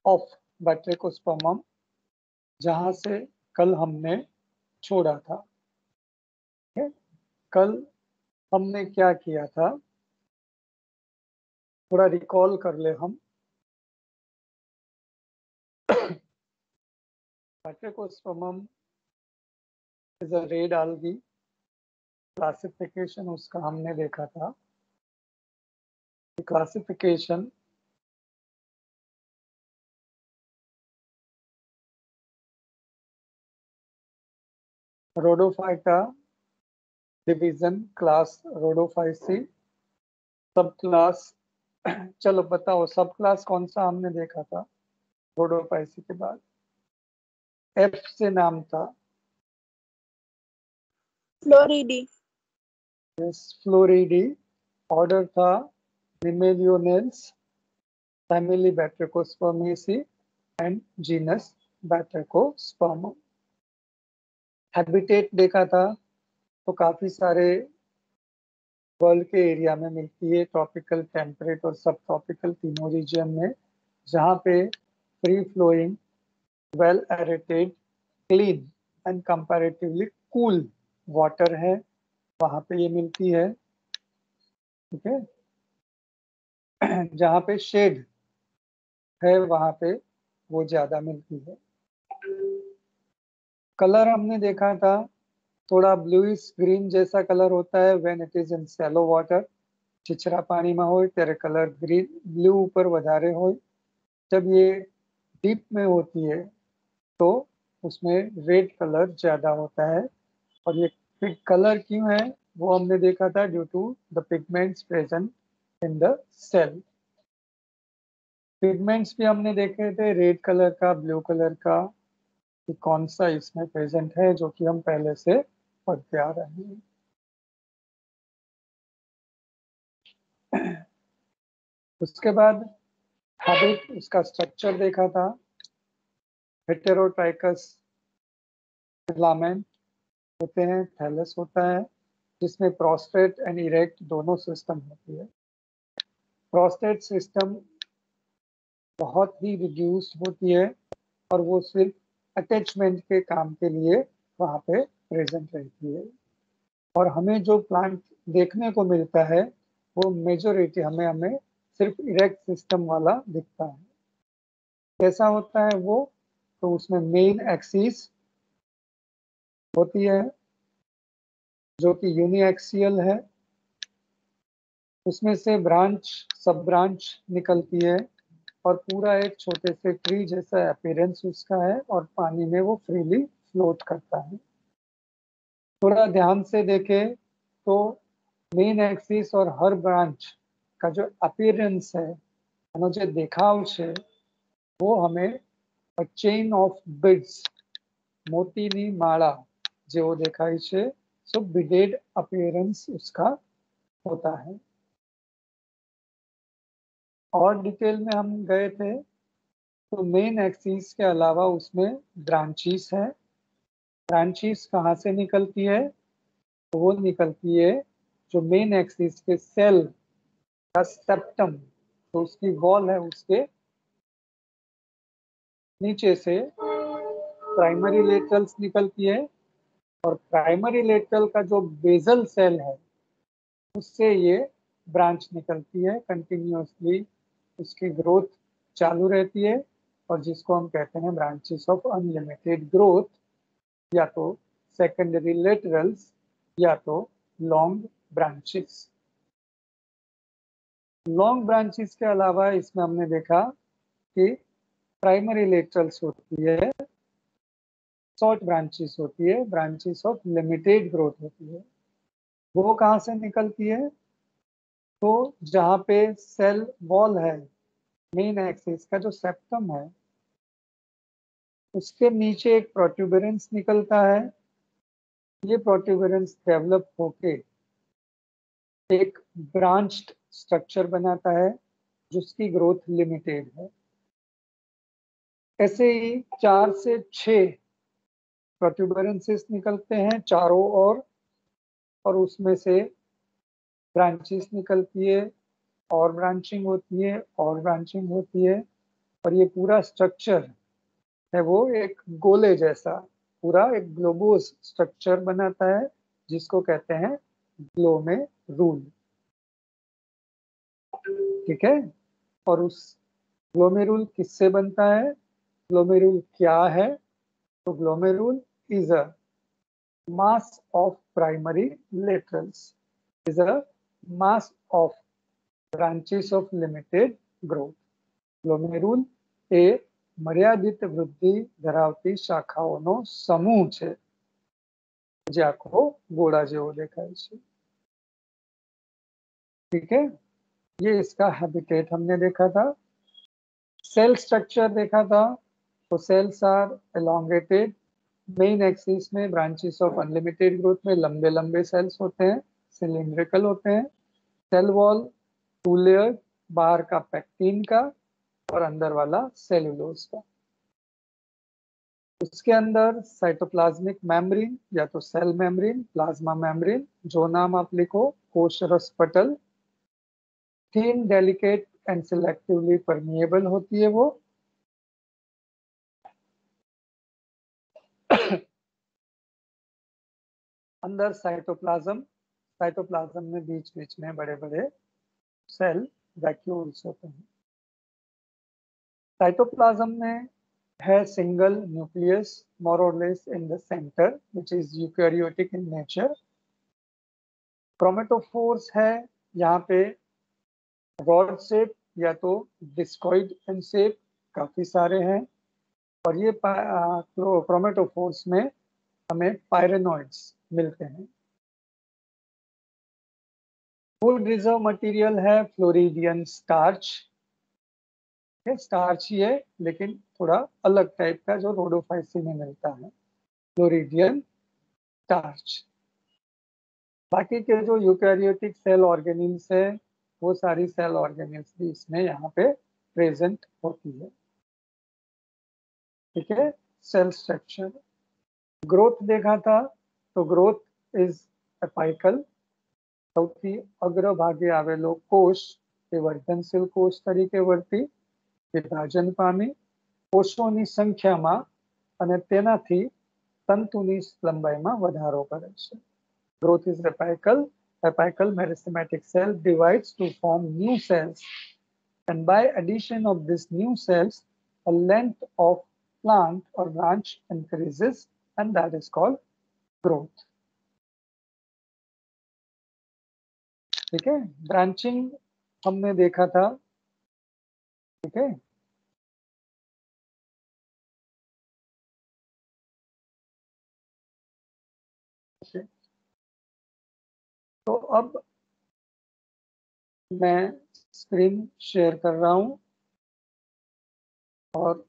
Of बैट्रिकोस्पर्मम, जहां से कल हमने छोड़ा था। कल हमने क्या किया था, थोड़ा रिकॉल कर ले हम। Batrachospermum is a red algae, classification उसका हमने देखा था। Classification Rhodophyta, division class Rhodophyceae, subclass. चलो बताओ सब क्लास कौन सा हमने देखा था रोडोफाइसी के बाद? एफ से नाम था। फ्लोरिडी। फ्लोरिडी। ऑर्डर था Mimelionales, family Batrachospermaceae and genus Batrachospermum. Habitat देखा था, तो काफी सारे वर्ल्ड के एरिया में मिलती है, ट्रॉपिकल, टेम्परेट और सब ट्रॉपिकल तीनों रीजन में, जहाँ पे free flowing, well aerated, clean and comparatively cool water है, वहाँ पे ये मिलती है। ठीक है। जहाँ पे शेड है वहाँ पे वो ज्यादा मिलती है। कलर हमने देखा था, थोड़ा ब्लूइश ग्रीन जैसा कलर होता है when it is in shallow water. छिछरा पानी में हो तेरे कलर ग्रीन ब्लू ऊपर વધારે हो। जब ये डीप में होती है तो उसमें रेड कलर ज्यादा होता है। और ये कलर क्यों है वो हमने देखा था, due to the pigments present in the cell. Pigments भी हमने देखे थे, रेड कलर का, ब्लू कलर का, कि कौन सा इसमें प्रेजेंट है, जो कि हम पहले से पढ़ते आ रहे हैं। उसके बाद हैबिट, उसका स्ट्रक्चर देखा था। हेटेरोट्राइकस फिलामेंट होते हैं, थैलस होता है, जिसमें प्रोस्टेट एंड इरेक्ट दोनों सिस्टम होती है। प्रोस्टेट सिस्टम बहुत ही रिड्यूस्ड होती है और वो सिर्फ अटैचमेंट के काम के लिए वहाँ पे प्रेजेंट रहती है। और हमें जो प्लांट देखने को मिलता है वो मेजोरिटी हमें सिर्फ इरेक्ट सिस्टम वाला दिखता है। कैसा होता है वो, तो उसमें मेन एक्सिस होती है जो कि यूनिएक्सियल है, उसमें से ब्रांच, सब ब्रांच निकलती है और पूरा एक छोटे से ट्री जैसा अपीयरेंस उसका है और पानी में वो फ्रीली फ्लोट करता है। थोड़ा ध्यान से देखें तो मेन एक्सिस और हर ब्रांच का जो अपीयरेंस है, जो देखाव છે वो हमें चेन ऑफ बिड्स, मोतीनी माला जो देखाई છે, सो बिडेड अपीयरेंस उसका होता है। और डिटेल में हम गए थे तो मेन एक्सिस के अलावा उसमें ब्रांचेस है। ब्रांचेस कहाँ से निकलती है, तो वो निकलती है जो मेन एक्सिस के सेल का सेप्टम, तो उसकी वॉल है, उसके नीचे से प्राइमरी लेटरल्स निकलती है। और प्राइमरी लेटरल का जो बेजल सेल है उससे ये ब्रांच निकलती है, कंटिन्यूअसली उसकी ग्रोथ चालू रहती है, और जिसको हम कहते हैं ब्रांचेस ऑफ अनलिमिटेड ग्रोथ, या तो सेकेंडरी लेटरल्स या तो लॉन्ग ब्रांचेस। लॉन्ग ब्रांचेस के अलावा इसमें हमने देखा कि प्राइमरी लेटरल्स होती है, शॉर्ट ब्रांचेस होती है, ब्रांचेस ऑफ लिमिटेड ग्रोथ होती है। वो कहाँ से निकलती है, तो जहाँ पे सेल वॉल है, मेन एक्सिस का जो सेप्टम है उसके नीचे एक प्रोट्यूबरेंस निकलता है। ये प्रोट्यूबरेंस डेवलप होके एक ब्रांच्ड स्ट्रक्चर बनाता है जिसकी ग्रोथ लिमिटेड है। ऐसे ही 4 से 6 प्रोट्यूबरेंसेस निकलते हैं चारों ओर, और उसमें से ब्रांचेस निकलती है, और ब्रांचिंग होती है, और ब्रांचिंग होती है, और ये पूरा स्ट्रक्चर है वो एक गोले जैसा, पूरा एक ग्लोबोस स्ट्रक्चर बनाता है, जिसको कहते हैं ग्लोमेरुल। ठीक है, और उस ग्लोमेरुल किससे बनता है, ग्लोमेरुल क्या है? तो glomerule is a mass of primary laterals, is a mass of branches of limited growth. ગ્લોમેરુલ એ મર્યાદિત વૃદ્ધિ ધરાવતી શાખાઓનો સમૂહ છે, જે આખો ગોળા જેવો દેખાય છે। ठीक है, ये इसका हैबिटेट हमने देखा था। सेल स्ट्रक्चर देखा था, तो cells are elongated, main axis में ब्रांचेस ऑफ अनलिमिटेड ग्रोथ में लंबे लंबे सेल्स होते हैं, सिलिंड्रिकल होते हैं। सेल वॉल 2 लेयर, बाहर का पैक्टिन का और अंदर वाला सेलुलोज का। उसके अंदर साइटोप्लाज्मिक मेम्ब्रेन या तो सेल मेम्ब्रेन, प्लाज्मा मेम्ब्रेन, जो नाम आप लिखो, कोशरस पटल, थीन, डेलिकेट एंड सिलेक्टिवली परमिएबल होती है वो। अंदर साइटोप्लाज्म, साइटोप्लाज्म में बीच बीच में बड़े बड़े सेल वैक्यूल्स होते हैं। साइटोप्लाज्म में है single nucleus more or less in the center, which is eukaryotic in nature। Chromatophores है यहाँ पे रॉड शेप या तो डिस्कॉइड इन शेप, काफी सारे हैं। और ये क्रोमेटोफोर्स में हमें पायरेनॉइड्स मिलते हैं। फूड रिजर्व मटेरियल है फ्लोरिडियन स्टार्च, स्टार्च ही है लेकिन थोड़ा अलग टाइप का, जो रोडोफाइसी में मिलता है, फ्लोरिडियन स्टार्च। बाकी के जो यूकैरियोटिक सेल ऑर्गेनिल्स है, वो सारी सेल ऑर्गेनिल्स भी इसमें यहाँ पे प्रेजेंट होती है। ठीक है, सेल स्ट्रक्चर। ग्रोथ देखा था, तो ग्रोथ इज एपाइकल, સૌથી અગ્રભાગે આવેલો કોષ એ વર્ધનશીલ કોષ તરીકે વર્તી વિભાજન પામી કોષોની સંખ્યામાં અને તેનાથી તંતુની લંબાઈમાં વધારો કરે છે। Growth is apical. Apical meristematic cell divides to form new cells, and by addition of these new cells, a length of plant or branch increases, and that is called growth। ठीक है, ब्रांचिंग हमने देखा था। ठीक है, तो अब मैं स्क्रीन शेयर कर रहा हूं और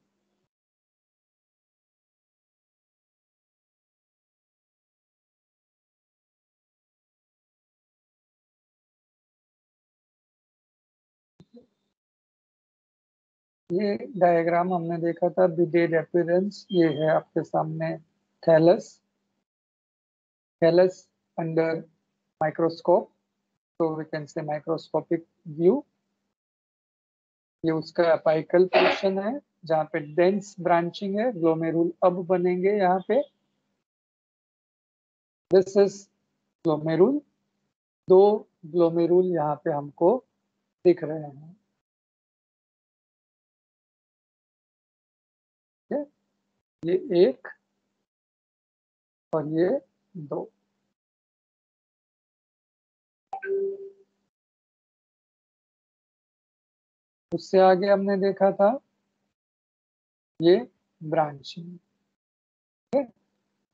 ये डायग्राम हमने देखा था, बिडेड अपीयरेंस। ये है आपके सामने थैलस, थैलस अंडर माइक्रोस्कोप, तो we can say microscopic view. ये उसका अपाइकल पोर्शन है जहाँ पे डेंस ब्रांचिंग है, ग्लोमेरुल अब बनेंगे यहाँ पे। दिस इज ग्लोमेरुल, 2 ग्लोमेरुल यहाँ पे हमको दिख रहे हैं। ये 1 और ये 2। उससे आगे हमने देखा था ये ब्रांचिंग,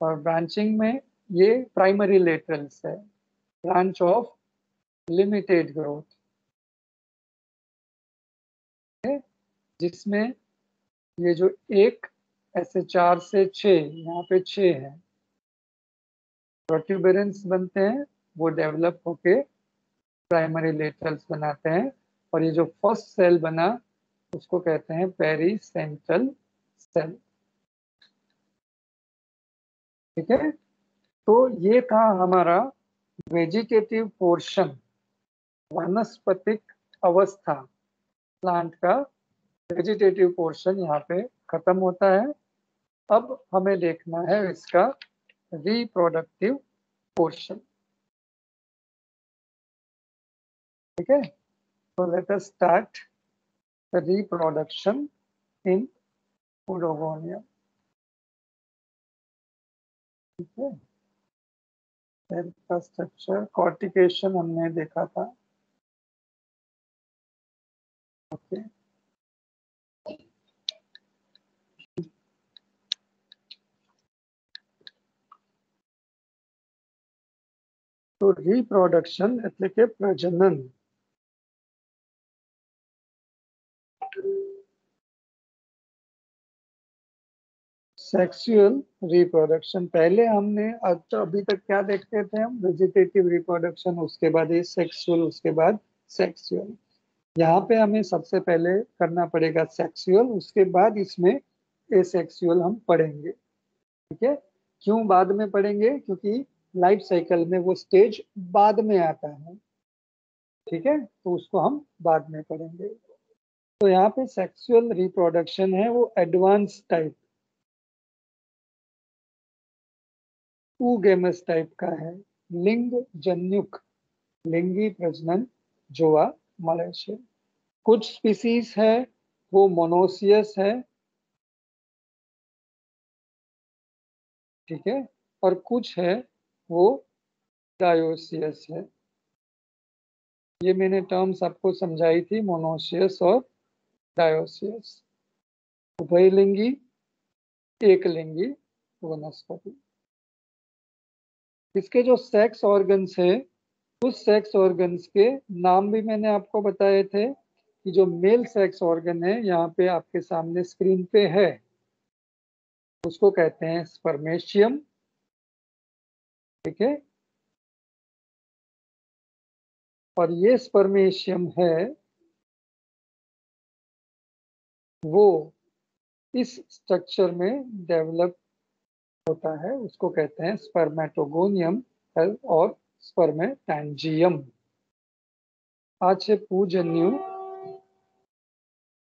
और ब्रांचिंग में ये प्राइमरी लेटरल्स है, ब्रांच ऑफ लिमिटेड ग्रोथ, जिसमें ये जो 1 ऐसे 4 से 6, यहाँ पे 6 है, प्रोट्यूबरेंस बनते हैं, वो डेवलप होके प्राइमरी लेटरल्स बनाते हैं। और ये जो फर्स्ट सेल बना उसको कहते हैं पेरीसेंट्रल सेल। ठीक है, तो ये था हमारा वेजिटेटिव पोर्शन, वानस्पतिक अवस्था प्लांट का वेजिटेटिव पोर्शन यहाँ पे खत्म होता है। अब हमें देखना है इसका रिप्रोडक्टिव पोर्शन। ठीक है, तो let us start the reproduction in Patagonia। ठीक है, सेल का स्ट्रक्चर, कॉर्टिकेशन हमने देखा था। ओके, तो रिप्रोडक्शन એટલે કે પ્રજનન। सेक्सुअल रिप्रोडक्शन पहले हमने अभी तक क्या देखते थे हम, वेजिटेटिव रिप्रोडक्शन, उसके बाद ये सेक्सुअल, उसके बाद सेक्सुअल। यहाँ पे हमें सबसे पहले करना पड़ेगा सेक्सुअल, उसके बाद इसमें एसेक्सुअल हम पढ़ेंगे। ठीक है, क्यों बाद में पढ़ेंगे, क्योंकि लाइफ साइकिल में वो स्टेज बाद में आता है। ठीक है, तो उसको हम बाद में पढ़ेंगे। तो यहाँ पे सेक्सुअल रिप्रोडक्शन है वो एडवांस टाइप, गेमस टाइप का है। लिंग जन्युक लिंगी प्रजनन जोवा મળે છે। कुछ स्पीसीज है वो मोनोसियस है। ठीक है, और कुछ है वो डायोसियस है। ये मैंने टर्म्स आपको समझाई थी, मोनोसियस और डायोसियस। उभयलिंगी, एक लिंगी वनस्पति। इसके जो सेक्स ऑर्गन्स है, उस सेक्स ऑर्गन्स के नाम भी मैंने आपको बताए थे कि जो मेल सेक्स ऑर्गन है यहाँ पे आपके सामने स्क्रीन पे है, उसको कहते हैं स्पर्मेशियम। ठीक है, और ये स्पर्मेशियम है वो इस स्ट्रक्चर में डेवलप होता है, उसको कहते हैं स्पर्मेटोगोनियम और स्पर्मेटैंजियम। આ છે પૂજન્યુ।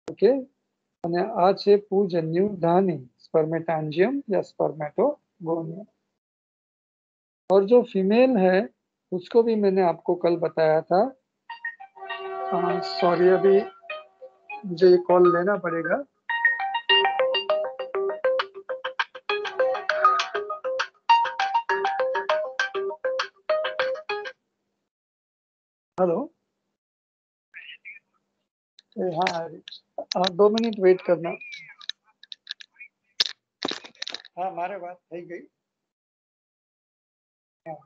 ओके, અને આ છે પૂજન્યુ धानी, स्पर्मेटैंजियम या स्पर्मेटोगोनियम। और जो फीमेल है उसको भी मैंने आपको कल बताया था। सॉरी, अभी मुझे ये कॉल लेना पड़ेगा। हेलो, हाँ 2 मिनट वेट करना। हाँ, मारे बात થઈ ગઈ। हाँ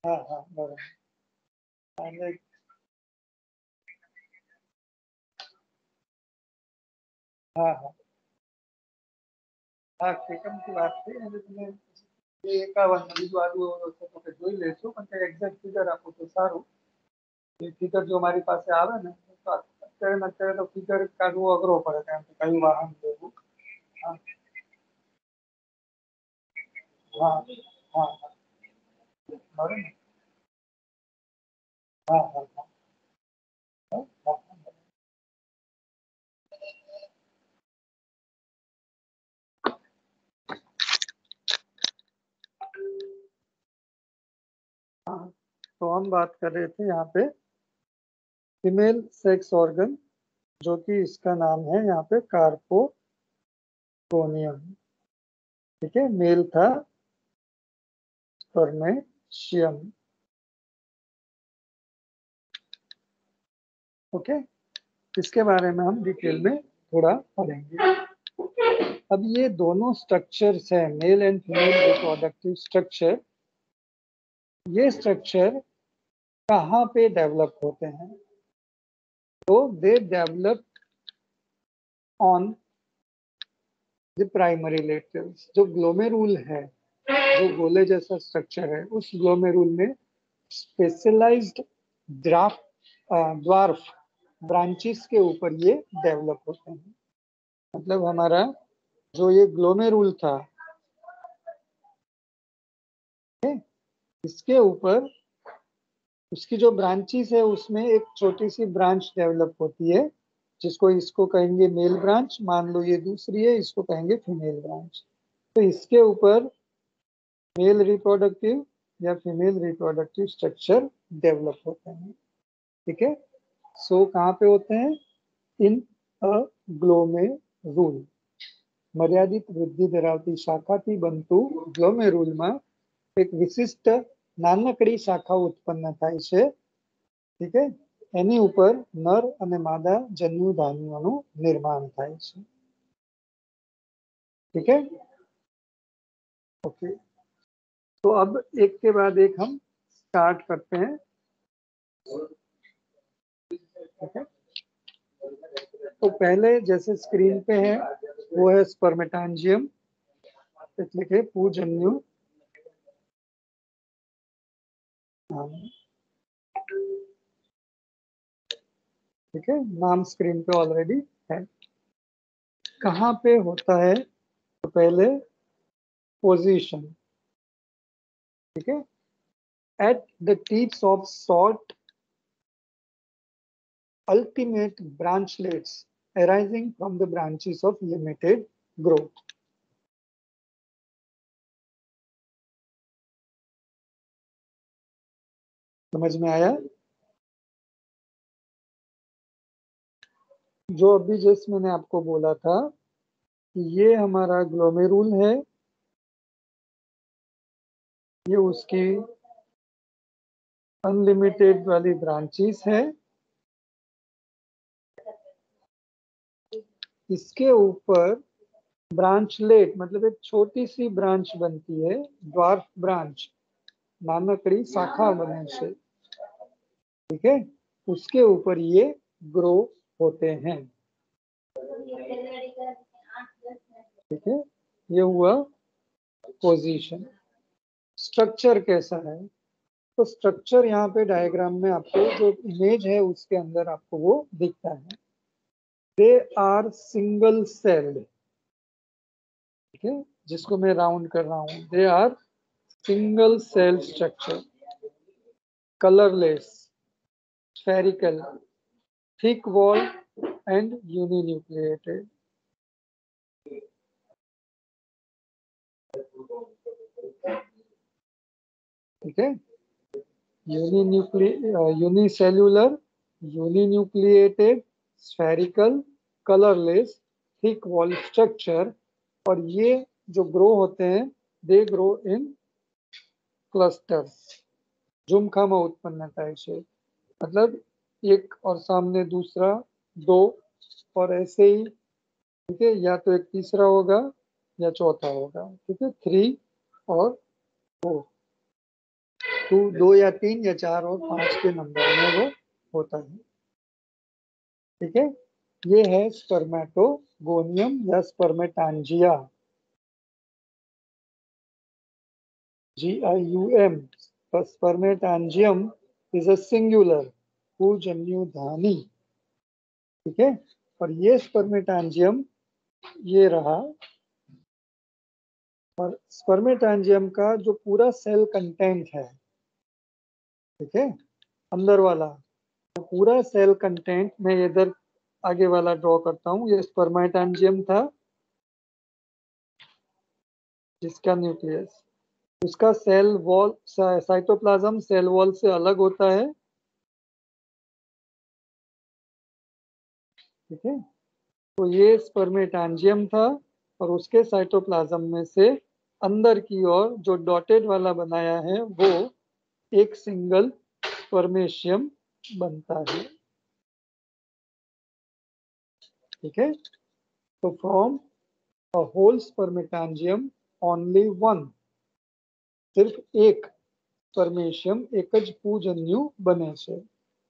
हाँ हाँ, बराबर। અને हाँ हाँ हाँ, કેકમ की વાત થઈ અને તમે એ 51 બીજું આગળ વસ્તુ તો જોઈ લેશું, પણ તે એક્ઝેક્ટ ફિગર આપો તો સારું। એ ફિગર જો મારી પાસે આવે ને તો અત્યારે તો ફિગર કાઢવો અઘરો પડે, કારણ કે કયું વાહન લેવું। हाँ हाँ हाँ हाँ, बराबर ने? हाँ हाँ हाँ हाँ हाँ हाँ। तो हम बात कर रहे थे यहाँ पे फीमेल सेक्स ऑर्गन, जो कि इसका नाम है यहाँ पे कार्पोगोनियम। ठीक है, मेल था स्पर्मेशियम। ओके, इसके बारे में हम डिटेल में थोड़ा पढ़ेंगे। अब ये दोनों स्ट्रक्चर्स हैं, mail and female reproductive structure, ये स्ट्रक्चर कहाँ पे डेवलप होते हैं? तो they develop on the primary laterals. जो ग्लोमेरुल है, जो गोले जैसा स्ट्रक्चर है, उस ग्लोमेरुल में स्पेशलाइज्ड ड्वार्फ ब्रांचेस के ऊपर ये डेवलप होते हैं। मतलब हमारा जो ये ग्लोमेरुल था, इसके ऊपर उसकी जो ब्रांचेस है उसमें एक छोटी सी ब्रांच डेवलप होती है, जिसको इसको कहेंगे मेल ब्रांच, मान लो ये दूसरी है, इसको कहेंगे फीमेल ब्रांच। तो इसके ऊपर मेल रिप्रोडक्टिव या फीमेल रिप्रोडक्टिव स्ट्रक्चर डेवलप होते हैं। ठीक है, सो कहाँ पे होते हैं? इन अ ग्लोमेरुल। મર્યાદિત વૃદ્ધિ ધરાવતી શાખાથી બનતું ગ્લોમેરુલમાં એક વિશિષ્ટ નાનકડી શાખા ઉત્પન્ન થાય છે। ठीक है, એની ઉપર નર અને માદા જન્યુધાનીઓનું निर्माण થાય છે। ठीक है, ओके। तो अब एक के बाद एक हम स्टार्ट करते हैं। ठीक है, तो पहले जैसे स्क्रीन पे है वो है स्पर्मेटांजियम, એટલે કે પૂજન્યુ। ठीक है, नाम स्क्रीन पे ऑलरेडी है। कहाँ पे होता है? तो पहले पोजीशन। ठीक है, at the tips of short ultimate branchlets arising from the branches of limited growth। समझ में आया? जो अभी जैसे मैंने आपको बोला था कि ये हमारा ग्लोमेरुल है, ये उसकी अनलिमिटेड वाली ब्रांचेस है, इसके ऊपर ब्रांचलेट मतलब एक छोटी सी ब्रांच बनती है, ड्वार्फ ब्रांच, नानकड़ी शाखा बने से। ठीक है, उसके ऊपर ये ग्रो होते हैं। ठीक है, ये हुआ पोजीशन। स्ट्रक्चर कैसा है? तो स्ट्रक्चर यहाँ पे डायग्राम में आपको जो इमेज है उसके अंदर आपको वो दिखता है। They are single celled. ठीक है, जिसको मैं राउंड कर रहा हूँ, they are single cell structure, colourless, spherical, thick wall and uninucleated। ठीक है, unicellular, uninucleated, spherical, colourless, thick wall structure. और ये जो ग्रो होते हैं दे ग्रो इन क्लस्टर्स, झुमखामा उत्पन्नता से, मतलब एक और सामने दूसरा, दो और ऐसे ही। ठीक है, या तो एक तीसरा होगा या चौथा होगा। ठीक है, 3 और 4, 2 या 3 या 4 और 5 के नंबर में वो होता है। ठीक है, ये है स्पर्मेटोगोनियम या spermatangia, GIUM। Spermatangium is a singular पूजन्युधानी। ठीक है, और ये स्पर्मेटांजियम ये रहा। और स्पर्मेटांजियम का जो पूरा सेल कंटेंट है, ठीक है, अंदर वाला तो पूरा सेल कंटेंट मैं इधर आगे वाला ड्रॉ करता हूँ। ये स्पर्मेटांजियम था, जिसका न्यूक्लियस, उसका cell wall, cytoplasm cell wall से अलग होता है। ठीक है, तो ये स्पर्मेटांजियम था और उसके साइटोप्लाज्म में से अंदर की ओर जो डॉटेड वाला बनाया है वो एक सिंगल स्पर्मेशियम बनता है। ठीक है, तो from a whole spermatangium only one, सिर्फ एक स्पर्मेशियम एक જ પૂજન્યુ બને છે।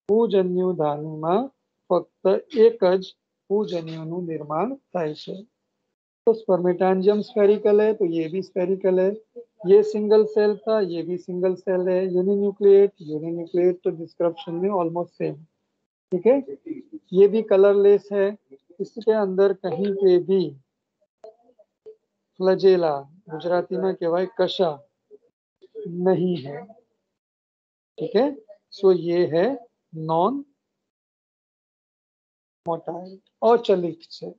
પૂજન્યુ ધાનીમાં ફક્ત એક જ પૂજન્યુનું निर्माण થાય છે। तो स्पर्मेटांजियम स्फेरिकल है तो ये भी स्फेरिकल है, ये सिंगल सेल था, ये भी सिंगल सेल है। यूनिन्यूक्लिएट, यूनिन्यूक्लिएट तो डिस्क्रिप्शन में ऑलमोस्ट सेम। ठीक है, ये भी कलरलेस है, इसके अंदर कहीं पे भी फ्लजेला, गुजराती में कहवाय कशा, नहीं है। ठीक है, सो ये है नॉन मोटाइल, अचलित से,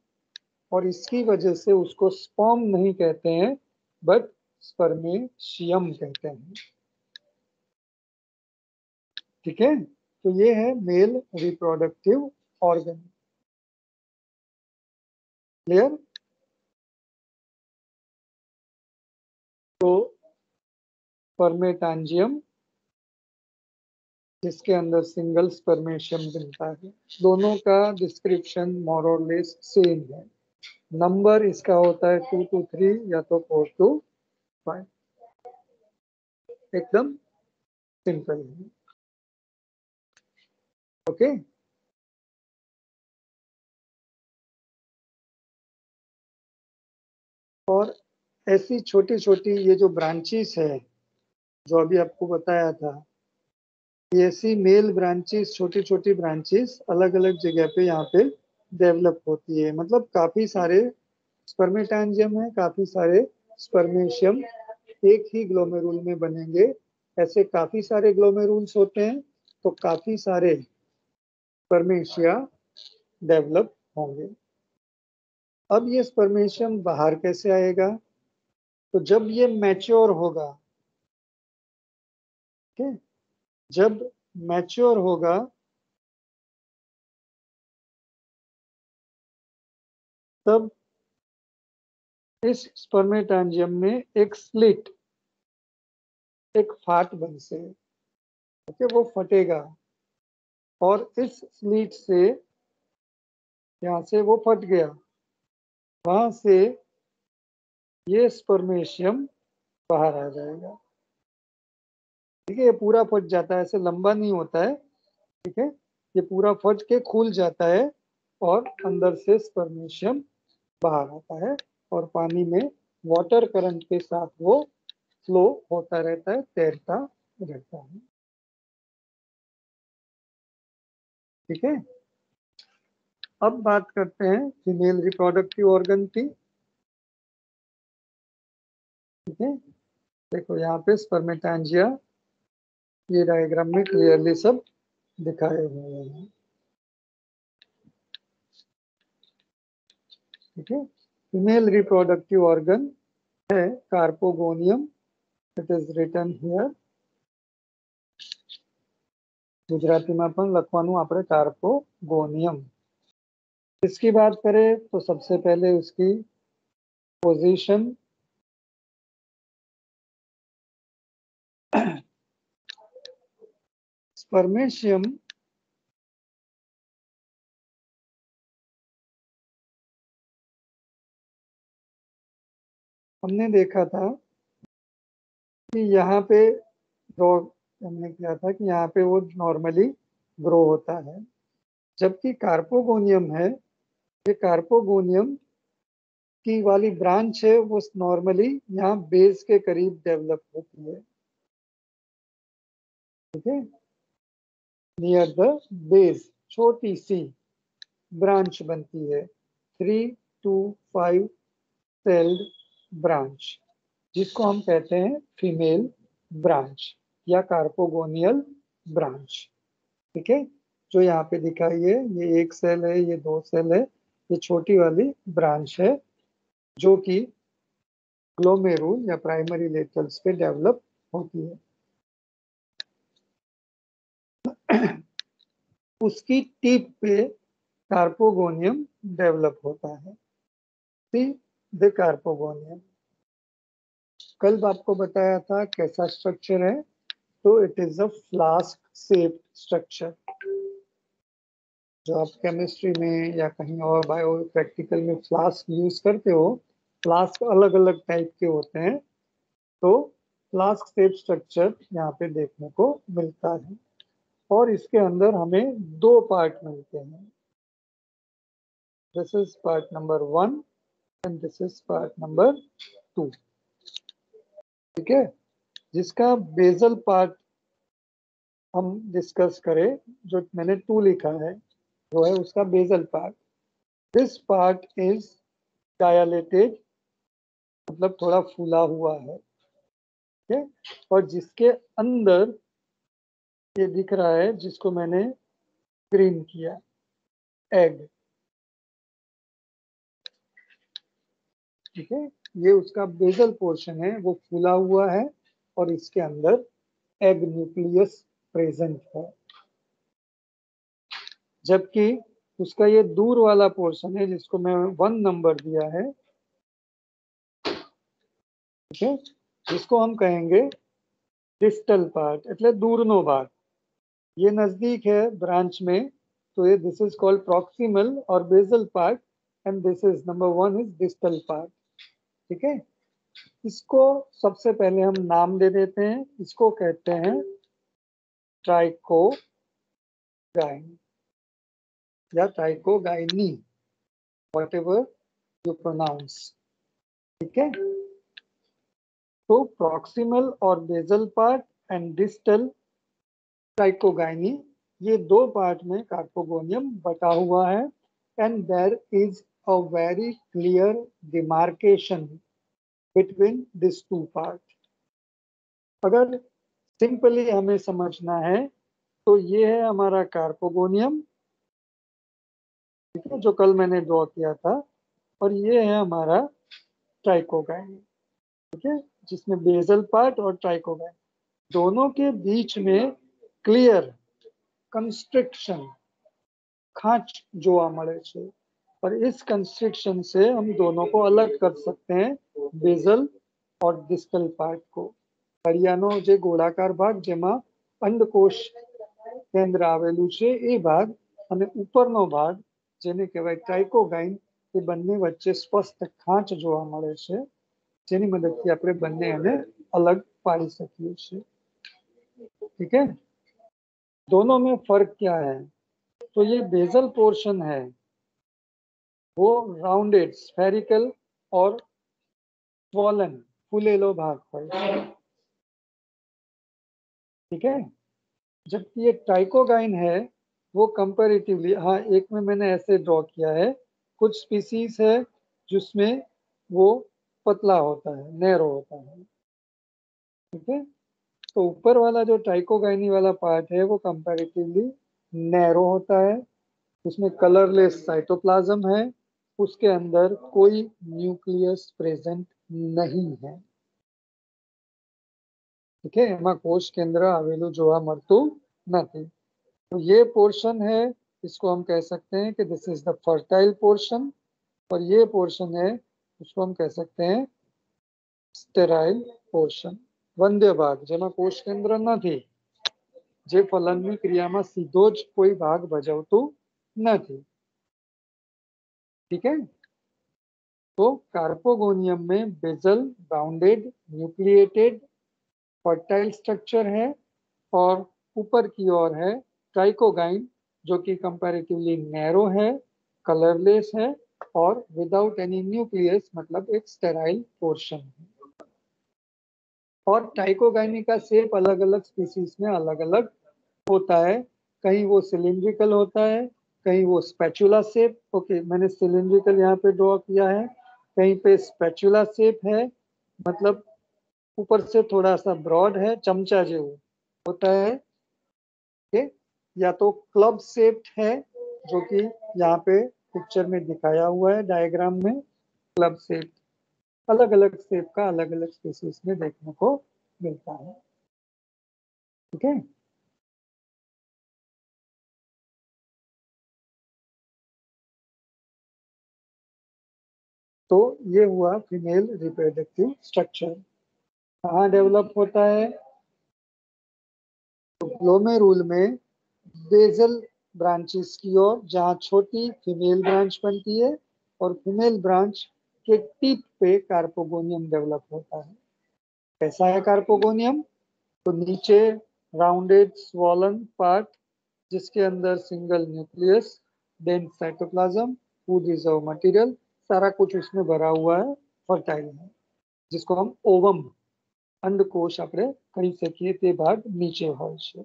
और इसकी वजह से उसको स्पर्म नहीं कहते हैं बट स्पर्मेशियम कहते हैं। ठीक है, तो ये है मेल रिप्रोडक्टिव ऑर्गन। क्लियर? तो स्पर्मेटांजियम जिसके अंदर सिंगल स्पर्मेशियम मिलता है, दोनों का डिस्क्रिप्शन मोर और लेस सेम है। नंबर इसका होता है 2 to 3 या तो 4 to 5, एकदम सिंपल है। ओके, और ऐसी छोटी छोटी ये जो ब्रांचेस है जो अभी आपको बताया था, ये ऐसी मेल ब्रांचेस, छोटी छोटी ब्रांचेस अलग अलग जगह पे यहाँ पे डेवलप होती है। मतलब काफी सारे स्पर्मेटांजियम है, काफी सारे स्पर्मेशियम एक ही ग्लोमेरुल में बनेंगे। ऐसे काफी सारे ग्लोमेरुल्स होते हैं तो काफी सारे स्पर्मेशिया डेवलप होंगे। अब ये स्पर्मेशियम बाहर कैसे आएगा? तो जब ये मैच्योर होगा, ठीक है, जब मैच्योर होगा तब इस स्पर्मेटांजियम में एक स्लिट, एक फाट बन से, ओके, वो फटेगा और इस स्लिट से, यहाँ से वो फट गया, वहां से ये स्पर्मेशियम बाहर आ जाएगा। ठीक है, ये पूरा फट जाता है, ऐसे लंबा नहीं होता है। ठीक है, ये पूरा फट के खुल जाता है और अंदर से स्पर्मेशियम बाहर आता है और पानी में वाटर करंट के साथ वो फ्लो होता रहता है, तैरता रहता है। ठीक है, अब बात करते हैं फीमेल रिप्रोडक्टिव ऑर्गन की। ठीक है, देखो यहाँ पे स्पर्मेटांजिया ये डायग्राम में क्लियरली सब दिखाए हुए हैं। ठीक है, फीमेल रिप्रोडक्टिव ऑर्गन है carpogonium, it is written here. गुजरातीમાં પણ લખવાનું આપણે कार्पोगोनियम। इसकी बात करें तो सबसे पहले उसकी पोजीशन, स्पर्मेशियम हमने देखा था कि यहाँ पे ग्रो, हमने किया था कि यहाँ पे वो नॉर्मली ग्रो होता है, जबकि कार्पोगोनियम है, ये कार्पोगोनियम की वाली ब्रांच है वो नॉर्मली यहाँ बेस के करीब डेवलप होती है। ठीक है, नियर द बेस छोटी सी ब्रांच बनती है, 3 to 5 सेल्ड ब्रांच, जिसको हम कहते हैं फीमेल ब्रांच या कार्पोगोनियल ब्रांच। ठीक है, जो यहाँ पे दिखाई है, ये एक सेल है, ये 2 सेल है, ये छोटी वाली ब्रांच है जो कि ग्लोमेरुल या प्राइमरी लेटरल्स पे डेवलप होती है। उसकी टिप पे कार्पोगोनियम डेवलप होता है। सी द कार्पोगोनियम, कल आपको बताया था कैसा स्ट्रक्चर है, तो it is a flask shaped structure. जो आप केमिस्ट्री में या कहीं और बायो प्रैक्टिकल में फ्लास्क यूज करते हो, फ्लास्क अलग अलग टाइप के होते हैं, तो फ्लास्क शेप स्ट्रक्चर यहाँ पे देखने को मिलता है और इसके अंदर हमें 2 पार्ट मिलते हैं। This is part number 1 and this is part number 2। ठीक है, जिसका बेजल पार्ट हम डिस्कस करें, जो मैंने 2 लिखा है, जो है उसका basal part, this part is dilated, मतलब थोड़ा फूला हुआ है। ठीक है, और जिसके अंदर ये दिख रहा है जिसको मैंने ग्रीन किया, एग। ठीक है, ये उसका बेसल पोर्शन है, वो फूला हुआ है और इसके अंदर एग न्यूक्लियस प्रेजेंट है। जबकि उसका ये दूर वाला पोर्शन है जिसको मैं 1 नंबर दिया है, ठीक है, जिसको हम कहेंगे डिस्टल पार्ट, એટલે दूरનો भाग। ये नजदीक है ब्रांच में, तो ये दिस इज कॉल्ड प्रॉक्सिमल और basal part, and this is number 1 is distal part. ठीक है, इसको सबसे पहले हम नाम दे देते हैं, इसको कहते हैं ट्राइकोगाइन या trichogyne, whatever you pronounce. ठीक है, तो प्रॉक्सिमल और basal part and distal trichogyne, ये दो पार्ट में कार्पोगोनियम बटा हुआ है, and there is a very clear demarcation between this two part. अगर सिंपली हमें समझना है तो ये है हमारा कार्पोगोनियम, ठीक है, जो कल मैंने ड्रॉ किया था, और ये है हमारा ट्राइकोगाइन, ठीक है, जिसमें बेसल पार्ट और ट्राइकोगाइन दोनों के बीच में क्लियर कंस्ट्रिक्शन, खांच જોવા મળે છે, और इस कंस्ट्रिक्शन से हम दोनों को अलग कर सकते हैं, बेसल और डिस्टल पार्ट को। તળિયાનો જે ગોળાકાર ભાગ જેમાં અંડકોષ કેન્દ્ર આવેલું છે એ ભાગ, અને ઉપરનો ભાગ જેને કહેવાય ટ્રાઇકોગાઇન, એ બંને વચ્ચે સ્પષ્ટ ખાંચ જોવા મળે છે, જેની મદદથી આપણે બંનેને अलग પાડી શકીએ છીએ। ठीक है, दोनों में फर्क क्या है? तो ये बेसल पोर्शन है वो राउंडेड, स्फेरिकल और स्वॉलन, फूलेलो भाग पर। ठीक है, जबकि ये ट्राइकोगाइन है वो कंपैरेटिवली, हाँ एक में मैंने ऐसे ड्रॉ किया है, कुछ स्पीसीज है जिसमें वो पतला होता है, नैरो होता है। ठीक है, तो ऊपर वाला जो ट्राइकोगाइनी वाला पार्ट है वो कंपैरेटिवली नैरो होता है, उसमें कलरलेस साइटोप्लाज्म है, उसके अंदर कोई न्यूक्लियस प्रेजेंट नहीं है। ठीक है, એમાં કોષ કેન્દ્ર આવેલું જોવા મળતું નથી। तो ये पोर्शन है, इसको हम कह सकते हैं कि this is the fertile portion, और ये पोर्शन है उसको हम कह सकते हैं स्टेराइल पोर्शन, वंध्य भाग, જેમાં કોષ કેન્દ્ર નથી, જે ફલનની ક્રિયામાં સીધો જ કોઈ ભાગ ભજવતું નથી। ठीक है, तो कार्पोगोनियम में basal rounded nucleated fertile structure है, और ऊपर की ओर है ट्राइकोगाइन, जो कि कंपैरेटिवली नैरो है, कलरलेस है और विदाउट एनी न्यूक्लियस, मतलब एक स्टेराइल पोर्शन है। और ट्राइकोगाइनी का शेप अलग अलग स्पीसीज में अलग अलग होता है, कहीं वो सिलिंड्रिकल होता है, कहीं वो स्पैचुला शेप, ओके मैंने सिलिंड्रिकल यहाँ पे ड्रॉ किया है, कहीं पे स्पैचुला शेप है, मतलब ऊपर से थोड़ा सा ब्रॉड है, चमचा जेवू होता है। ठीक, या तो क्लब शेप्ड है, जो कि यहाँ पे पिक्चर में दिखाया हुआ है डायग्राम में, क्लब शेप, अलग अलग शेप का अलग अलग स्पीसीज में देखने को मिलता है। ठीक है, तो ये हुआ फीमेल रिप्रोडक्टिव स्ट्रक्चर। कहाँ डेवलप होता है? तो ग्लोमेरुल में बेसल ब्रांचेस की ओर, जहाँ छोटी फीमेल ब्रांच बनती है, और फीमेल ब्रांच के टिप पे कार्पोगोनियम डेवलप होता है। कैसा है कार्पोगोनियम? तो नीचे राउंडेड स्वॉलन पार्ट, जिसके अंदर single nucleus, dense cytoplasm, food reserve material, सारा कुछ उसमें भरा हुआ है, फर्टाइल है, जिसको हम ओवम, अंडकोश આપણે કહી શકીએ, તે ભાગ नीचे હોય છે।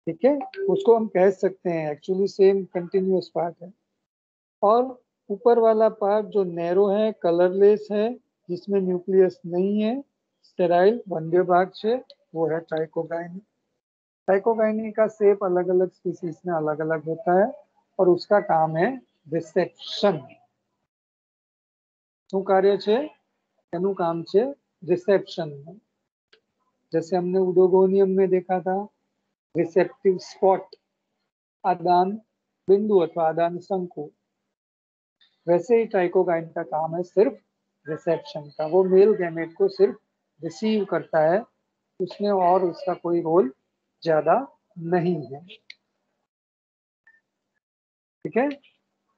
ठीक है, उसको हम कह सकते हैं एक्चुअली सेम कंटिन्यूअस पार्ट है। और ऊपर वाला पार्ट जो नैरो है, कलरलेस है, जिसमें न्यूक्लियस नहीं है, स्टेराइल वंध्य भाग છે, वो है ट्राइकोगाइन। टाइकोगाइनी का शेप अलग अलग स्पीसीज में अलग अलग होता है और उसका काम है रिसेप्शन। શું કાર્ય છે? એનું કામ છે रिसेप्शन में। जैसे हमने उडोगोनियम में देखा था रिसेप्टिव स्पॉट, आदान बिंदु अथवा आदान शंकु, वैसे ही टाइकोगाइन का काम है सिर्फ रिसेप्शन का। वो मेल गैमेट को सिर्फ रिसीव करता है, उसमें और उसका कोई रोल ज्यादा नहीं है। ठीक है,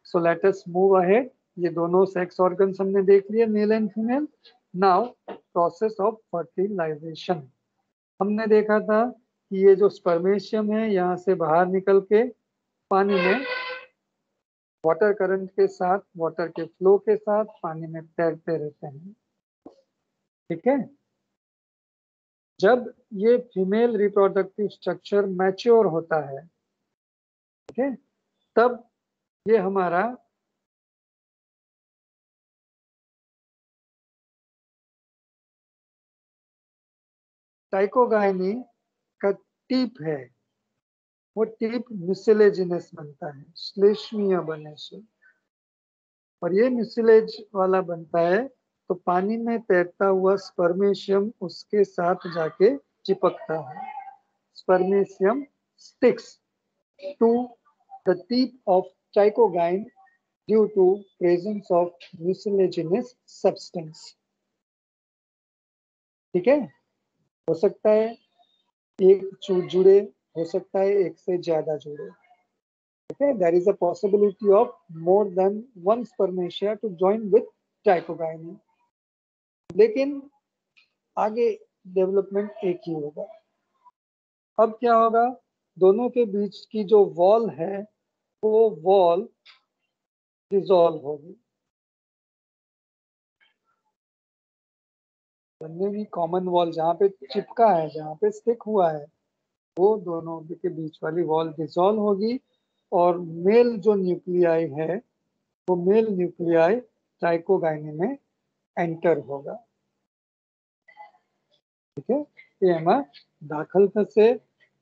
so let us move ahead. ये दोनों सेक्स ऑर्गन्स हमने देख लिए, male and female. Now process of fertilisation. हमने देखा था कि ये जो स्पर्मेशियम है यहाँ से बाहर निकल के पानी में वाटर करंट के साथ, वाटर के फ्लो के साथ पानी में तैरते रहते हैं। ठीक है, जब ये फीमेल रिप्रोडक्टिव स्ट्रक्चर मैच्योर होता है, ठीक है, तब ये हमारा टाइकोगाइनी का टिप है, वो टिप म्यूसिलेजिनस बनता है, श्लेष्मीय बने से। और ये म्यूसिलेज वाला बनता है तो पानी में तैरता हुआ स्पर्मेशियम उसके साथ जाके चिपकता है। Spermatium sticks to the tip of trichogyne due to presence of mucilaginous substance. ठीक है, हो सकता है एक जुड़े, हो सकता है एक से ज्यादा जुड़े। Okay, there is a possibility of more than one spermatia to join with टाइकोगाइनी। लेकिन आगे डेवलपमेंट एक ही होगा। अब क्या होगा, दोनों के बीच की जो वॉल है वो वॉल डिसॉल्व होगी। बनने भी कॉमन वॉल जहाँ पे चिपका है, जहाँ पे स्टिक हुआ है, वो दोनों के बीच वाली वॉल डिसॉल्व होगी और मेल जो न्यूक्लियाई है वो मेल न्यूक्लियाई टाइकोगाइनी में एंटर होगा। ठीक है, ये एમાં दाखल થશે,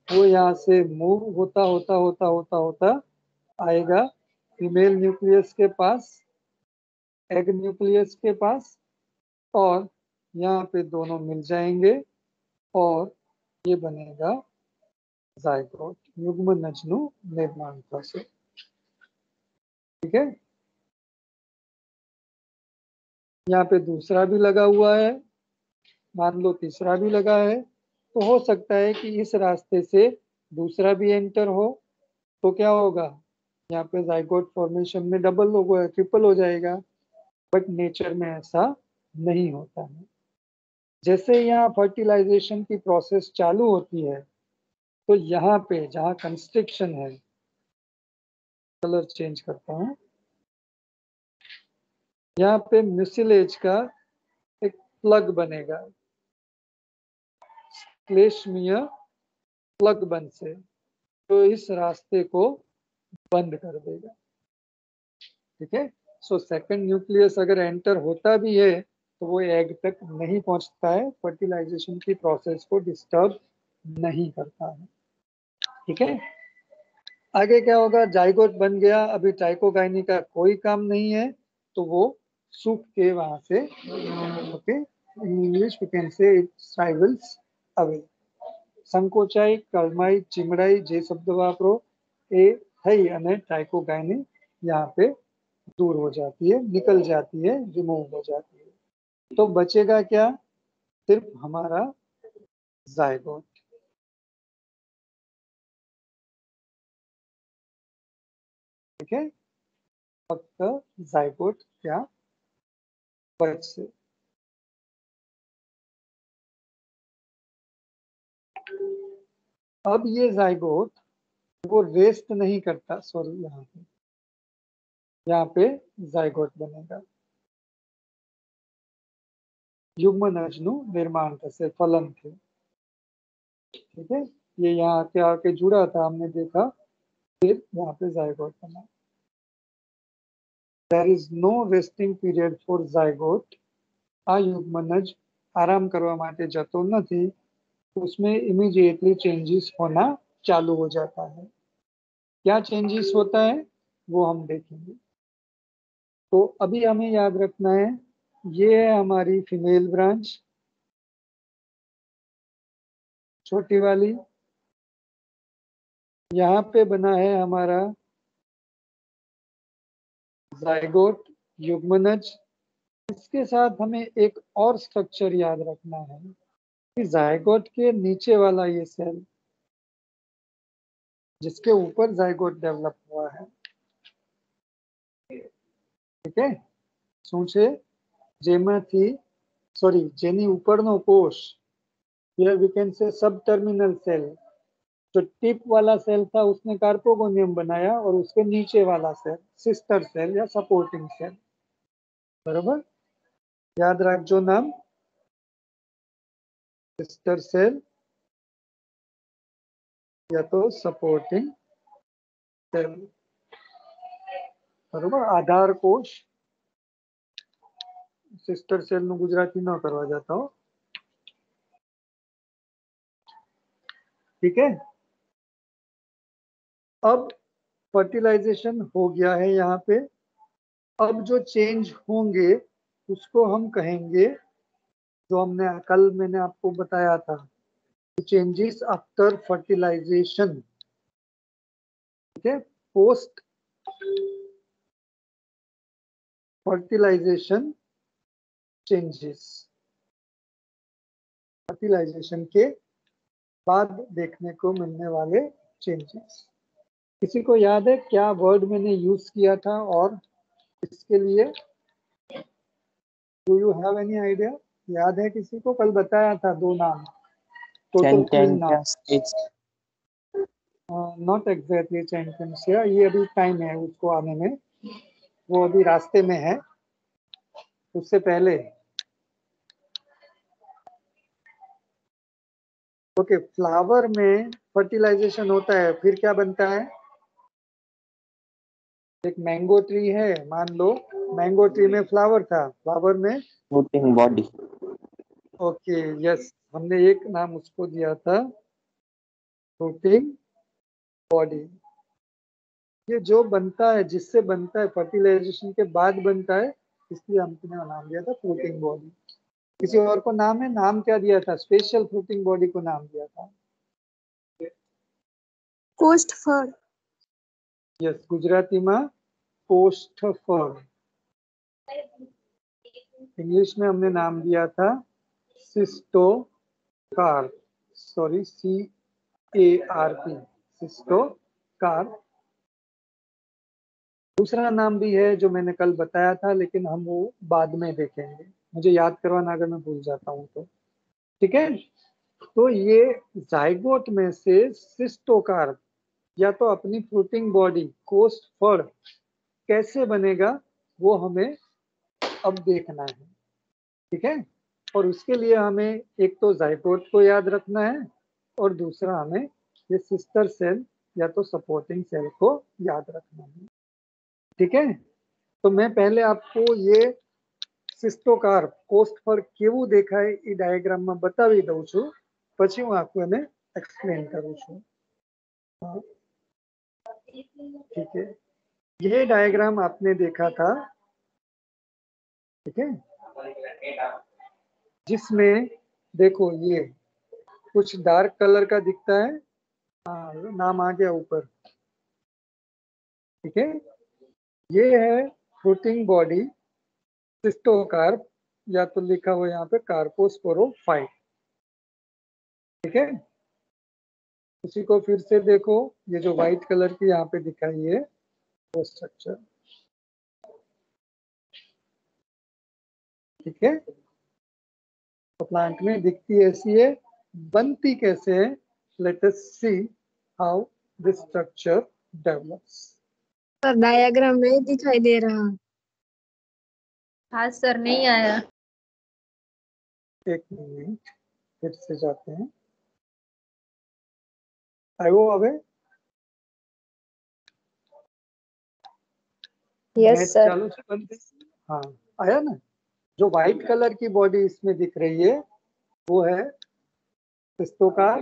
वो यहाँ से मूव होता होता होता होता होता आएगा फीमेल न्यूक्लियस के पास, एग न्यूक्लियस के पास, और यहाँ पे दोनों मिल जाएंगे और ये बनेगा जाइगोट, युग्म नजनु निर्माण थશે। ठीक है, यहाँ पे दूसरा भी लगा हुआ है, मान लो तीसरा भी लगा है, तो हो सकता है कि इस रास्ते से दूसरा भी एंटर हो, तो क्या होगा, यहाँ पे जाइगोट फॉर्मेशन में डबल होगा, ट्रिपल हो जाएगा। बट नेचर में ऐसा नहीं होता है। जैसे यहाँ फर्टिलाइजेशन की प्रोसेस चालू होती है तो यहाँ पे जहाँ कंस्ट्रिक्शन है, कलर चेंज करता हूँ, यहाँ पे म्यूसिलेज का एक प्लग बनेगा, श्लेष्मीय प्लग बन से, तो इस रास्ते को बंद कर देगा। ठीक है, सो सेकंड न्यूक्लियस अगर एंटर होता भी है तो वो एग तक नहीं पहुंचता है, फर्टिलाइजेशन की प्रोसेस को डिस्टर्ब नहीं करता है। ठीक है, आगे क्या होगा, जाइगोट बन गया, अभी टाइकोगाइनी का कोई काम नहीं है, तो वो सूख के वहां से, okay, in English we can say it shrivels away. સંકોચાઈ, કલમાઈ, ચીમડાઈ જે શબ્દ વાપરો એ થઈ અને टाइकोगाइनी यहाँ पे दूर हो जाती है, निकल जाती है, रिमूव हो जाती है। तो बचेगा क्या, सिर्फ हमारा जाइगोट। ठीक है, फक्त जाइगोट क्या बचશે। अब ये जाइगोट वो रेस्ट नहीं करता, सॉरी, यहाँ पे जाइगोट बनेगा, युग्मनजनु निर्माण थશે फलन थे। ठीक है, ये यहाँ के आके जुड़ा था, हमने देखा, फिर यहाँ पे जाइगोट बना। There is no resting period for zygote. આ યુગ્મનજ આરામ કરવા માટે જતો નથી, उसमें इमीडिएटली चेंजेस होना चालू हो जाता है। क्या चेंजेस होता है वो हम देखेंगे। तो अभी हमें याद रखना है, ये है हमारी फीमेल ब्रांच, छोटी वाली। यहाँ पे बना है हमारा जाइगोट, युग्मनज। इसके साथ हमें एक और स्ट्रक्चर याद रखना है कि जाइगोट के नीचे वाला ये सेल, जिसके ऊपर जाइगोट डेवलप हुआ है, ठीक है, શું છે? જેમાંથી જેની ઉપરનો કોષ, here we can say subterminal cell, जो टिप वाला सेल था उसने कार्पोगोनियम बनाया, और उसके नीचे वाला सेल सिस्टर सेल या सपोर्टिंग सेल, बराबर। याद रखो नाम, सिस्टर सेल या तो सपोर्टिंग सेल, बराबर। आधार कोष, सिस्टर सेल નું ગુજરાતી ન કરવા જાતા હો, ठीक है। अब फर्टिलाइजेशन हो गया है यहाँ पे। अब जो चेंज होंगे उसको हम कहेंगे, जो मैंने आपको बताया था, चेंजेस आफ्टर फर्टिलाइजेशन, ठीक है। पोस्ट फर्टिलाइजेशन चेंजेस, फर्टिलाइजेशन के बाद देखने को मिलने वाले चेंजेस। किसी को याद है क्या वर्ड मैंने यूज किया था और इसके लिए? Do you have any idea? याद है किसी को? कल बताया था दो नाम, टोटल 3 नाम। नॉट एग्जैक्टली चैंपियंस, ये अभी टाइम है उसको आने में, वो अभी रास्ते में है। उससे पहले ओके, फ्लावर में फर्टिलाइजेशन होता है, फिर क्या बनता है? एक मैंगो ट्री है, मान लो मैंगो ट्री में फ्लावर था, फ्लावर में फ्रूटिंग बॉडी। ओके यस, हमने एक नाम उसको दिया था, फ्रूटिंग बॉडी। ये जो बनता है, जिससे बनता है, फर्टिलाइजेशन के बाद बनता है, इसलिए हमने नाम दिया था फ्रूटिंग बॉडी। किसी और को नाम है? नाम क्या दिया था? स्पेशल फ्रूटिंग बॉडी को नाम दिया था कोष्ठफળ। यस, गुजराती में कोष्ठफળ। इंग्लिश में हमने नाम दिया था सिस्टोकार्प, CARP, सिस्टोकार्प। दूसरा नाम भी है जो मैंने कल बताया था, लेकिन हम वो बाद में देखेंगे, मुझे याद करवाना अगर मैं भूल जाता हूँ तो, ठीक है। तो ये जाइगोट में से सिस्टोकार्प या तो अपनी फ्रूटिंग बॉडी कोष्ठफળ कैसे बनेगा वो हमें अब देखना है, ठीक है। और उसके लिए हमें एक तो जाइगोट को याद रखना है, और दूसरा हमें ये सिस्टर सेल या तो सपोर्टिंग सेल को याद रखना है, ठीक है। तो मैं पहले आपको ये सिस्टोकार्प कोष्ठफળ કેવું દેખાય એ ડાયાગ્રામમાં બતાવી દઉં છું, પછી હું आपको એને एक्सप्लेन करूँ છું। ठीक है, ये डायग्राम आपने देखा था, ठीक है, जिसमें देखो ये कुछ डार्क कलर का दिखता है, हाँ नाम आ गया ऊपर, ठीक है। ये है फ्रूटिंग बॉडी सिस्टोकार्प, या तो लिखा हुआ यहाँ पे कार्पोस्पोरोफाइट, ठीक है। उसी को फिर से देखो, ये जो व्हाइट कलर की यहाँ पे दिखाई है वो स्ट्रक्चर, ठीक है। तो प्लांट में दिखती ऐसी है, बनती कैसे है, let us see how this structure develops. Sir diagram नहीं दिखाई दे रहा। हाँ सर, नहीं आया। एक मिनट, फिर से जाते हैं, आयो अबे यस सर। चालू से बनते, हाँ आया ना। जो व्हाइट कलर की बॉडी इसमें दिख रही है वो है शिस्तोकार,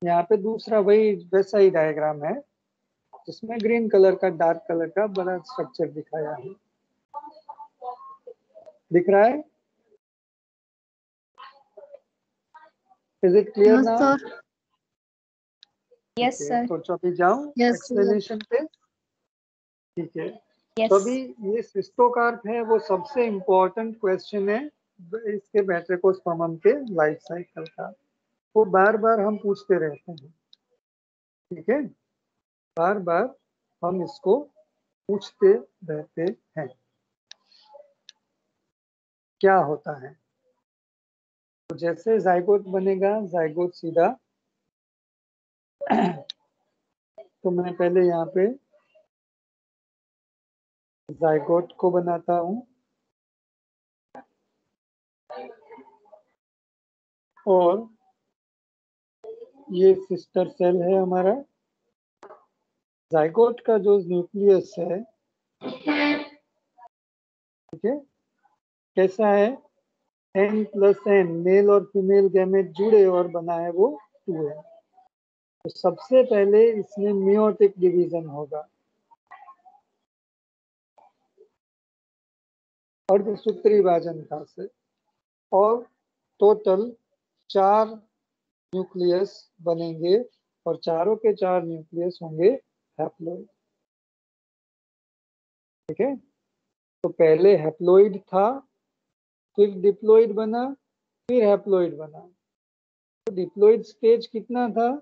यहाँ पे दूसरा वही वैसा ही डायग्राम है जिसमें ग्रीन कलर का डार्क कलर का बड़ा स्ट्रक्चर दिखाया है, दिख रहा है? Is it clear now? sir. Yes sir. तो अभी जाऊं Yes, एक्सप्लेनेशन पे? ठीक है। यस। तो अभी ये शिस्तोकार है, वो सबसे इम्पोर्टेंट क्वेश्चन है इसके बैट्रिकोस्पर्मम के लाइफ साइकिल का। वो बार बार हम पूछते रहते हैं, ठीक है, बार बार हम इसको पूछते रहते हैं। क्या होता है? तो जैसे जाइगोट बनेगा, जाइगोट सीधा तो मैं पहले यहाँ पे जाइगोट को बनाता हूँ और ये सिस्टर सेल है हमारा। जाइगोट का जो न्यूक्लियस है, ठीक है, कैसा है? n+n मेल और फीमेल गैमेट जुड़े और बना है वो 2 है। तो सबसे पहले इसमें मियोटिक डिवीजन होगा, अर्धसूत्री विभाजन का से, और टोटल 4 न्यूक्लियस बनेंगे और चारों के 4 न्यूक्लियस होंगे हैप्लॉइड, ठीक है। तो पहले हैप्लॉइड था, फिर डिप्लॉइड बना, फिर हैप्लॉइड बना। तो डिप्लॉइड स्टेज कितना था?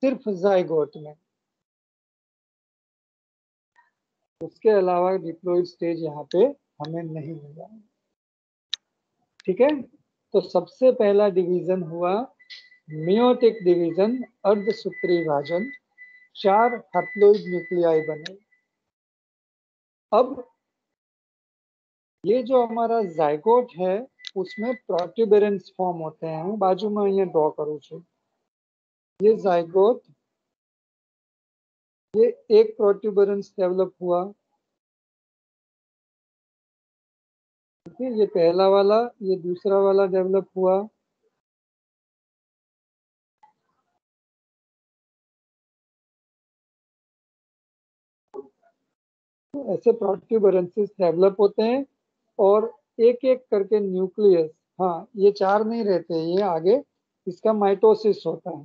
सिर्फ जाइगोट में, उसके अलावा डिप्लॉइड स्टेज यहाँ पे हमें नहीं मिला, ठीक है। तो सबसे पहला डिवीजन हुआ मियोटिक डिवीजन, अर्धसूत्री विभाजन, 4 हैप्लॉइड न्यूक्लियाई बने। अब ये जो हमारा जाइगोट है उसमें प्रोट्यूबरेंस फॉर्म होते हैं। मैं बाजू में ये ड्रॉ करूँ छू, ये जाइगोट, ये एक प्रोट्यूबरेंस डेवलप हुआ, ठीक है, ये पहला वाला, ये दूसरा वाला डेवलप हुआ, तो ऐसे प्रोट्यूबरेंसेस डेवलप होते हैं और एक एक करके न्यूक्लियस, हाँ ये 4 नहीं रहते, ये आगे इसका माइटोसिस होता है,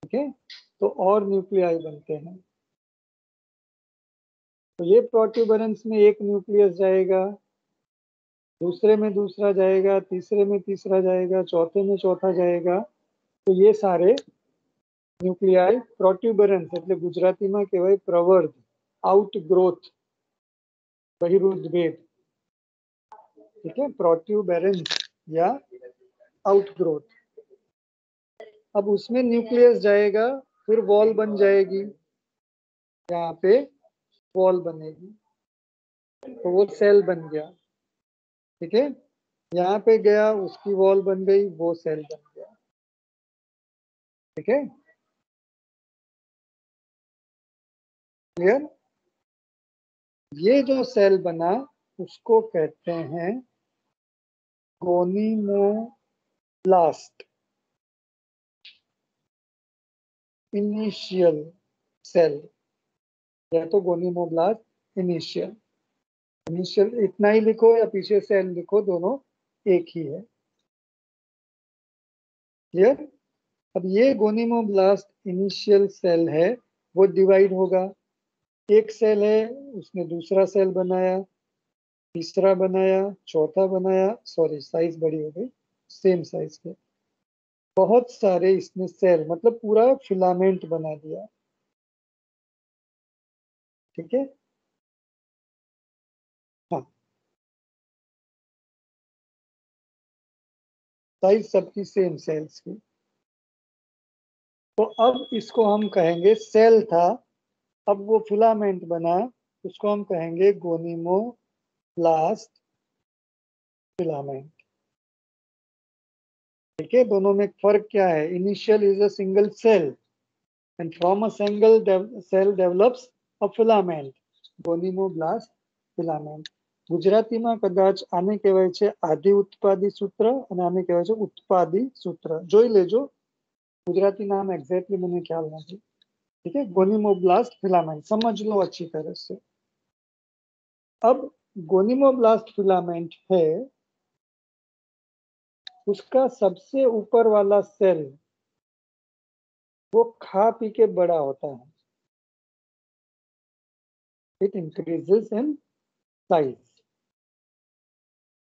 ठीक है, तो और न्यूक्लियाई बनते हैं। तो ये प्रोट्यूबरेंस में एक न्यूक्लियस जाएगा, दूसरे में दूसरा जाएगा, तीसरे में तीसरा जाएगा, चौथे में चौथा जाएगा। तो ये सारे न्यूक्लियाई प्रोट्यूबरेंस એટલે ગુજરાતીમાં કહેવાય પ્રવર્ધ, आउटग्रोथ, बहिरुद्भेद, ठीक है, प्रोट्यूबरेंस या आउटग्रोथ। अब उसमें न्यूक्लियस जाएगा, फिर वॉल बन जाएगी, यहाँ पे वॉल बनेगी, तो वो सेल बन गया, ठीक है। यहाँ पे गया, उसकी वॉल बन गई, वो सेल बन गया, ठीक है, क्लियर? ये जो सेल बना उसको कहते हैं गोनिमोब्लास्ट, इनिशियल सेल, या तो गोनिमोब्लास्ट इनिशियल, इनिशियल इतना ही लिखो या पीछे सेल लिखो, दोनों एक ही है, क्लियर? अब ये गोनिमोब्लास्ट इनिशियल सेल है, वो डिवाइड होगा, एक सेल है उसने दूसरा सेल बनाया, तीसरा बनाया, चौथा बनाया, सॉरी साइज बड़ी हो गई, सेम साइज के बहुत सारे इसने सेल, मतलब पूरा फिलामेंट बना दिया, ठीक है। हाँ, साइज सबकी सेम सेल्स की। तो अब इसको हम कहेंगे, सेल था, अब वो फिलामेंट बना, उसको हम कहेंगे गोनिमोब्लास्ट फिलामेंट, ठीक है। दोनों में फर्क क्या है? Initial is a single cell and from a single cell develops a filament, gonimoblast filament. ગુજરાતીમાં કદાચ આને કહેવાય છે આધિ ઉત્પાદી સૂત્ર અને આને કહેવાય છે ઉત્પાદી સૂત્ર. જોઈ લેજો, गुजराती नाम एग्जैक्टली मुझे ख्याल नहीं. ठीक है, गोनिमोब्लास्ट फिलामेंट समझ लो अच्छी तरह से. अब गोनिमोब्लास्ट फिलामेंट है, उसका सबसे ऊपर वाला सेल वो खा पी के बड़ा होता है. It increases in size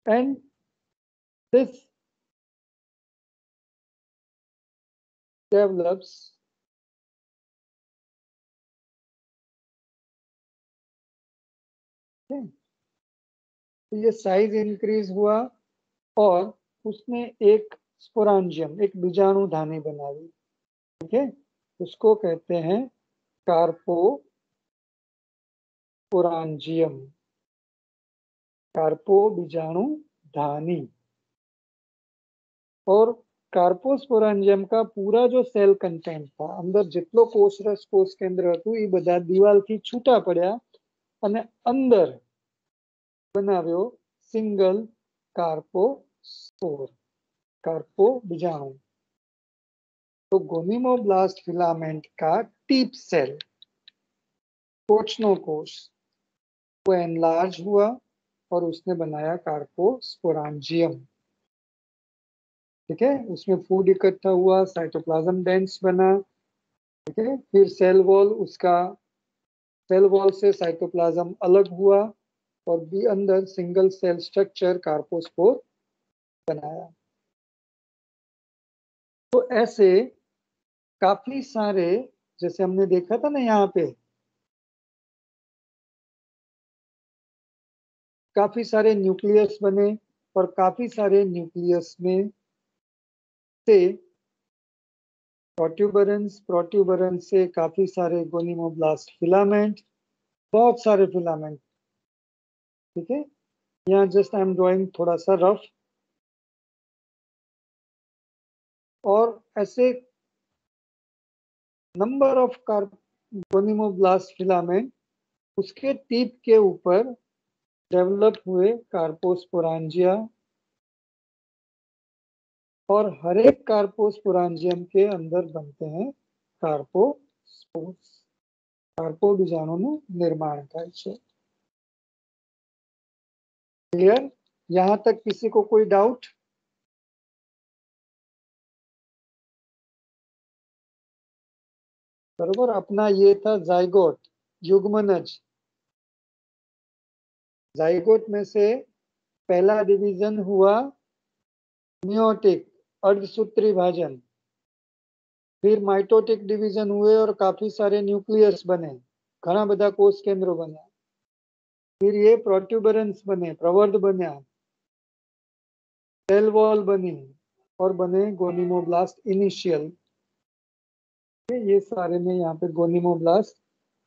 and this develops तो ये साइज इंक्रीज हुआ और उसने एक स्पोरांजियम, एक बीजाणुधानी बनाई. ठीक है, उसको कहते हैं कार्पोस्पोरांजियम, कार्पो बीजाणुधानी. और कार्पोस्पोरांजियम का पूरा जो सेल कंटेंट था, अंदर जितलो कोषरस कोष केंद्र હતું એ બધા દિવાલથી છૂટા પડ્યા અને અંદર બનાવ્યો સિંગલ कार्पोस्पोर, कार्पो बीजाणु. तो गोनिमोब्लास्ट फिलामेंट का टीप सेल, कोचनो कोष, वो एनलार्ज हुआ और उसने बनाया कार्पोस्पोरांजियम. ठीक है, उसमें फूड इकट्ठा हुआ, साइटोप्लाज्म डेंस बना. ठीक है, फिर सेल वॉल, उसका सेल वॉल से साइटोप्लाज्म अलग हुआ और भी अंदर सिंगल सेल स्ट्रक्चर कार्पोस्पोर बनाया. तो ऐसे काफी सारे, जैसे हमने देखा था ना यहाँ पे, काफी सारे न्यूक्लियस बने और काफी सारे न्यूक्लियस में से प्रोट्यूबरेंस, प्रोट्यूबरेंस से काफी सारे गोनिमोब्लास्ट फिलामेंट, बहुत सारे फिलामेंट. ठीक है, यहाँ जस्ट आई एम ड्राइंग थोड़ा सा रफ. और ऐसे नंबर ऑफ गोनिमोब्लास्ट फिलामेंट, उसके टिप के ऊपर डेवलप हुए कार्पोस्पोरांजिया, और हर एक कार्पोस्पोरांजियम के अंदर बनते हैं कार्पोस्पोर्स. कार्पो बीजाणुનું निर्माण થાય છે. क्लियर? यहाँ तक किसी को कोई डाउट? बरोबर, अपना ये था जाइगोट, युग्मनज. जाइगोट में से पहला डिवीजन हुआ मियोटिक, अर्धसूत्री भाजन. फिर माइटोटिक डिवीजन हुए और काफी सारे न्यूक्लियस बने, घना बधा कोष केंद्रो बने. फिर ये प्रोट्यूबरेंस बने, प्रवर्ध बना, सेल वॉल बनी और बने गोनिमोब्लास्ट इनिशियल. ये सारे में यहाँ पे गोनिमोब्लास्ट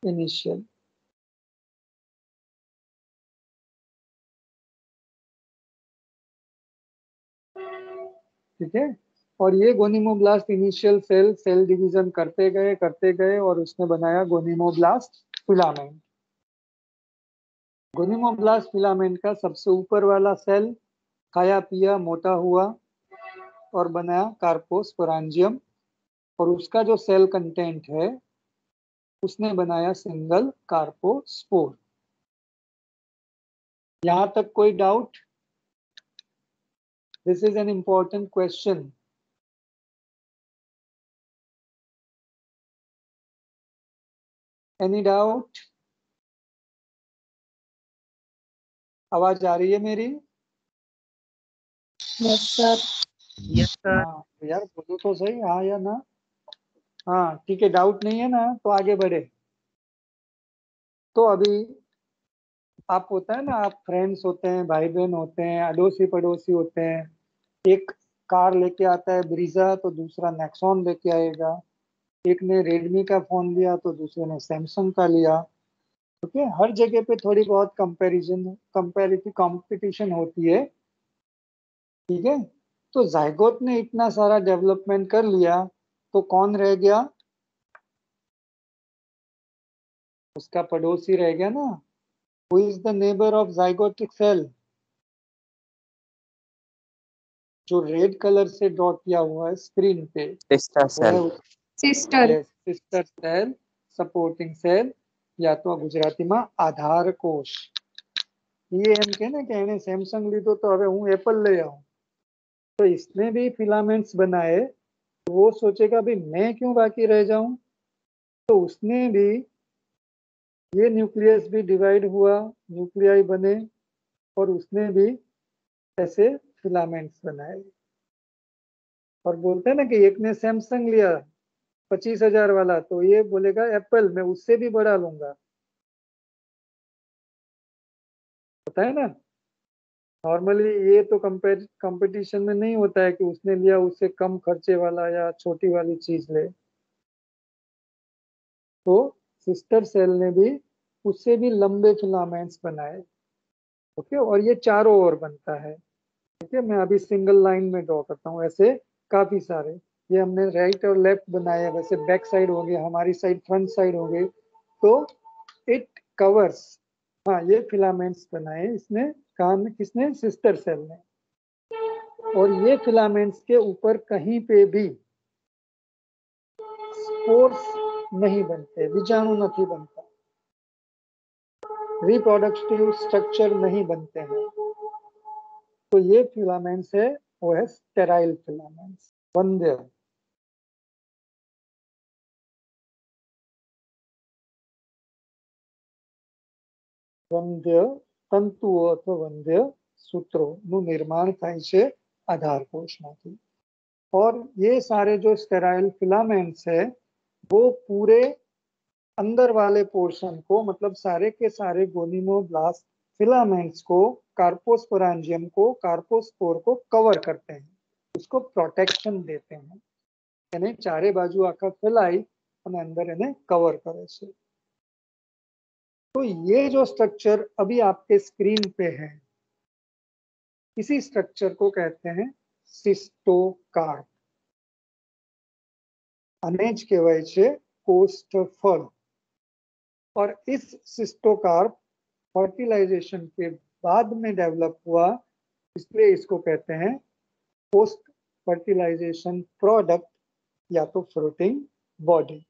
इनिशियल. ठीक है, और ये गोनिमोब्लास्ट इनिशियल सेल सेल डिवीजन करते गए और उसने बनाया गोनिमोब्लास्ट फिलामेंट. गोनिमोब्लास्ट फिलामेंट का सबसे ऊपर वाला सेल खाया पिया मोटा हुआ और बनाया कार्पोस्पोरांजियम, और उसका जो सेल कंटेंट है उसने बनाया सिंगल कार्पोस्पोर. यहां तक कोई doubt? This is an important question. Any doubt? आवाज आ रही है मेरी? Yes sir. Yes sir. हाँ यार बोलो तो सही, हाँ या ना. हाँ ठीक है, डाउट नहीं है ना तो आगे बढ़े. तो अभी आप होता है ना, आप फ्रेंड्स होते हैं, भाई बहन होते हैं, अड़ोसी पड़ोसी होते हैं. एक कार लेके आता है ब्रीजा तो दूसरा नेक्सॉन लेके आएगा. एक ने रेडमी का फोन लिया तो दूसरे ने सैमसंग का लिया. ओके, हर जगह पे थोड़ी बहुत कंपैरेटिव कंपटीशन होती है. ठीक है, तो जायगोट ने इतना सारा डेवलपमेंट कर लिया तो कौन रह गया? उसका पड़ोसी रह गया ना, who is the neighbour of zygotic cell? जो रेड कलर से ड्रॉ किया हुआ है स्क्रीन पे, sister cell. Sister yes, sister cell, supporting cell, या तो गुजराती में आधार कोश। ये एम के ने कि एने सैमसंग लीधो तो हवे हूँ एप्पल ले आऊं, तो इसने भी फिलामेंट्स बनाए, तो वो सोचेगा भाई मैं क्यों बाकी रह जाऊं, तो उसने भी ये न्यूक्लियस भी डिवाइड हुआ, न्यूक्लियाई बने, और उसने भी ऐसे फिलामेंट्स बनाए। और बोलते हैं ना कि एक ने सैमसंग लिया 25,000 वाला, तो ये बोलेगा एप्पल मैं उससे भी बड़ा लूंगा, होता है ना। नॉर्मली ये तो कंपटीशन में नहीं होता है कि उसने लिया उससे कम खर्चे वाला या छोटी वाली चीज ले। तो सिस्टर सेल ने भी उससे भी लंबे फिलामेंट्स बनाए। ओके, और ये चारों ओर बनता है। ठीक है, मैं अभी सिंगल लाइन में ड्रॉ करता हूँ, ऐसे काफी सारे। ये हमने राइट और लेफ्ट बनाए, वैसे बैक साइड हो गए, हमारी साइड फ्रंट साइड हो गई, तो इट कवर्स। हाँ, ये फिलामेंट्स बनाए इसने, काम किसने? सिस्टर सेल ने। और ये फिलामेंट्स के ऊपर कहीं पे भी स्पोर्स नहीं बनते, विजाणु नहीं बनता, रिप्रोडक्टिव स्ट्रक्चर नहीं बनते हैं। तो ये फिलामेंट्स है, वो है स्टेराइल फिलामेंट्स, वंध्य। વંધ્ય તંતુઓ અથવા વંધ્ય सूत्रों निर्माण થાય છે आधार कोशમાંથી। और ये सारे जो स्टेराइल फिलामेंट्स है वो पूरे अंदर वाले पोर्शन को, मतलब सारे के सारे गोनिमोब्लास्ट फिलामेंट्स को, कार्पोस्पोरेंजियम को, कार्पोस्पोर को कवर करते हैं, उसको प्रोटेक्शन देते हैं, यानी चारे बाजू आखा फैलाई और अंदर इन्हें कवर करे छे। तो ये जो स्ट्रक्चर अभी आपके स्क्रीन पे है, इसी स्ट्रक्चर को कहते हैं सिस्टोकार्प। अनेज कहवाय छे कोष्ठफल। और इस सिस्टोकार्प फर्टिलाइजेशन के बाद में डेवलप हुआ, इसलिए इसको कहते हैं पोस्ट फर्टिलाइजेशन प्रोडक्ट या तो फ्रूटिंग बॉडी।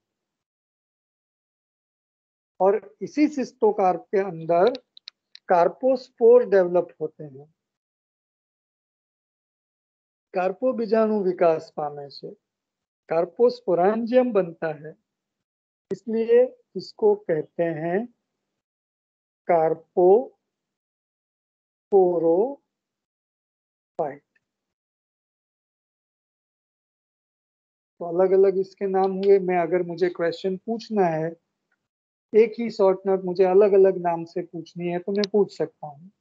और इसी सिस्टोकार्प के अंदर कार्पोस्पोर डेवलप होते हैं। कार्पो बीजाणु विकास पामे छे, कार्पोस्पोरेंजियम बनता है, इसलिए इसको कहते हैं कार्पोपोरोफाइट। तो अलग अलग इसके नाम हुए। मैं अगर मुझे क्वेश्चन पूछना है, एक ही शॉर्ट नोट मुझे अलग अलग नाम से पूछनी है, तो मैं पूछ सकता हूँ।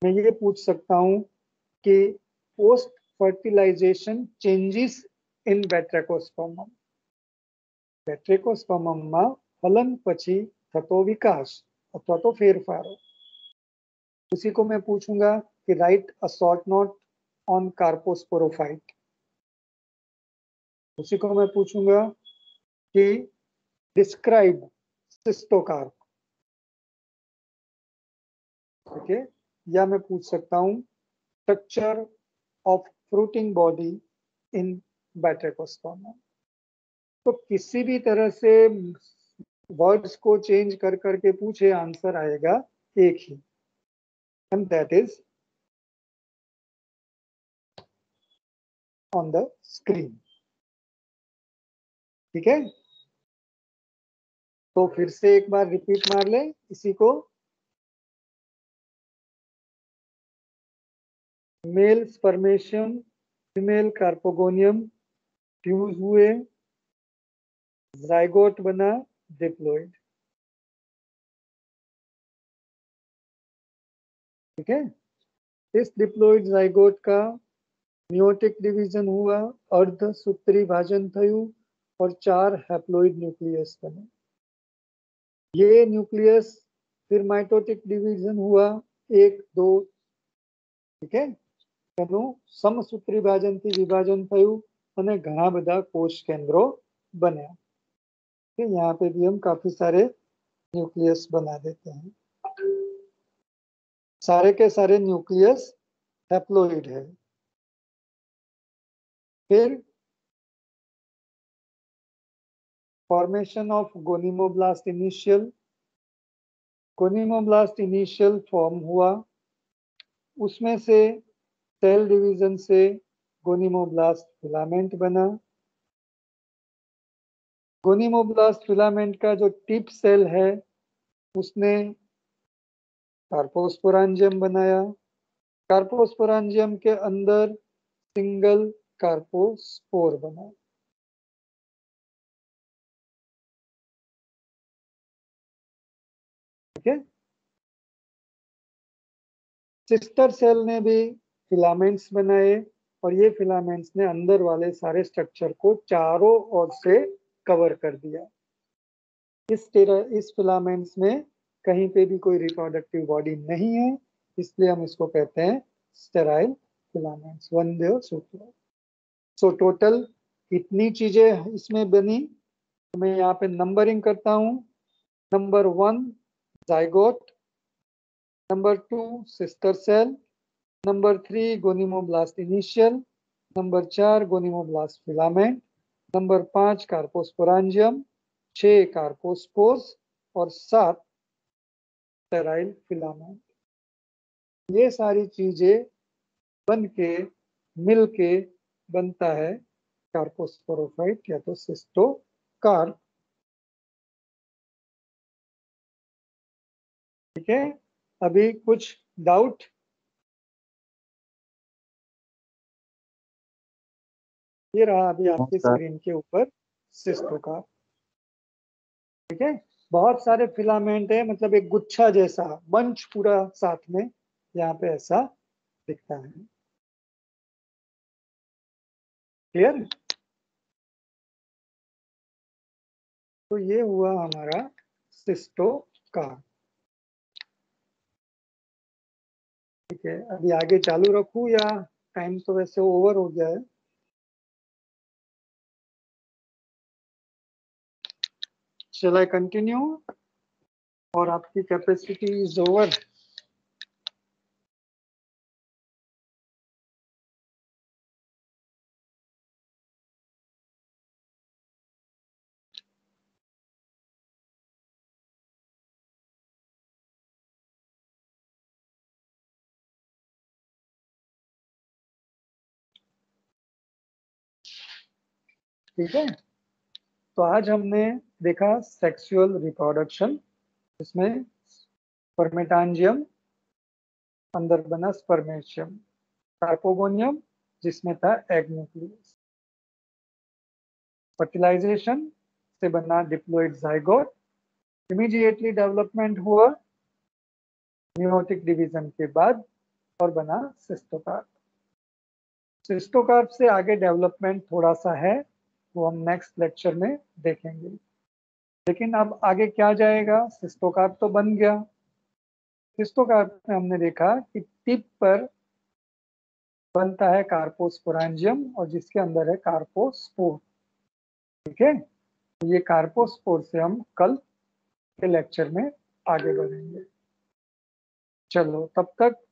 मैं ये पूछ सकता हूँ कि पोस्ट फर्टिलाइजेशन चेंजेस इन बेट्रेकोस्पर्मम, बेट्रेकोस्पर्ममમાં फलन પછી થતો વિકાસ અથવા તો ફેરફારો। उसी को मैं पूछूंगा कि right a short note on carposporophyte. उसी को मैं पूछूंगा कि डिस्क्राइब सिस्टोकार्प। ओके, या मैं पूछ सकता हूँ structure of fruiting body in Batrachospermum. तो किसी भी तरह से वर्ड्स को चेंज कर करके पूछे, आंसर आएगा एक ही, and that is on the screen. ठीक है, तो फिर से एक बार रिपीट मार ले इसी को। Mail spermatium, female carpogonium fuse हुए, जाइगोट बना, डिप्लॉइड। ठीक है, इस डिप्लॉइड जाइगोट का मियोटिक डिवीजन हुआ, अर्धसूत्री भाजन थयु और 4 हैप्लॉइड न्यूक्लियस बने। ये न्यूक्लियस फिर माइटोटिक डिवीजन हुआ, 1 2। ठीक है, એનું સમસૂત્રી ભાજનથી વિભાજન થયું અને ઘણા બધા કોષ કેન્દ્રો બન્યા। यहाँ पे भी हम काफी सारे न्यूक्लियस बना देते हैं। सारे के सारे न्यूक्लियस हैप्लोइड है। फिर formation of gonimoblast initial, gonimoblast initial form हुआ, उसमें से सेल डिवीजन से गोनिमोब्लास्ट फिलामेंट बना। गोनिमोब्लास्ट फिलामेंट का जो टिप सेल है उसने कार्पोस्पोरेंजियम बनाया। कार्पोस्पोरेंजियम के अंदर सिंगल कार्पोस्पोर बना। ठीक है। सिस्टर सेल ने भी फिलामेंट्स बनाए और ये फिलामेंट्स ने अंदर वाले सारे स्ट्रक्चर को चारों ओर से कवर कर दिया। इस फिलामेंट्स में कहीं पे भी कोई रिप्रोडक्टिव बॉडी नहीं है, इसलिए हम इसको कहते हैं स्टेराइल फिलामेंट्स, वनदेव सूत्र। सो टोटल कितनी चीजें इसमें बनी, तो मैं यहाँ पे नंबरिंग करता हूँ। Number 1 zygote, number 2 sister cell, number 3 gonimoblast initial, number 4 gonimoblast filament, number 5 carposporangium, 6 carpospores और 7 स्टेराइल फिलामेंट। ये सारी चीजें बन के मिल के बनता है कार्पोस्पोरोफाइट या तो सिस्टोकार्प। ठीक है। अभी कुछ डाउट? ये रहा अभी आपकी स्क्रीन के ऊपर सिस्टोकार्प। ठीक है। बहुत सारे फिलामेंट है, मतलब एक गुच्छा जैसा बंच पूरा साथ में यहाँ पे ऐसा दिखता है। क्लियर? तो ये हुआ हमारा सिस्टोकार्प। ठीक है। अभी आगे चालू रखूं या टाइम तो वैसे ओवर हो गया है? Shall I continue? और आपकी कैपेसिटी इज ओवर। ठीक है। तो आज हमने देखा सेक्सुअल रिप्रोडक्शन, इसमें स्पर्मेटांजियम अंदर बना स्पर्मेशियम, कार्पोगोनियम जिसमें था एग न्यूक्लियस, फर्टिलाइजेशन से बना डिप्लॉइड जाइगोट, इमीडिएटली डेवलपमेंट हुआ मियोटिक डिवीजन के बाद और बना सिस्टोकार्प। सिस्टोकार्प से आगे डेवलपमेंट थोड़ा सा है, वो हम नेक्स्ट लेक्चर में देखेंगे। लेकिन अब आगे क्या जाएगा? सिस्टोकार्प तो बन गया। सिस्टोकार्प में हमने देखा कि टिप पर बनता है कार्पोस्पोरेंजियम और जिसके अंदर है कार्पोस्पोर। ठीक है। तो ये कार्पोस्पोर से हम कल के लेक्चर में आगे बढ़ेंगे। चलो तब तक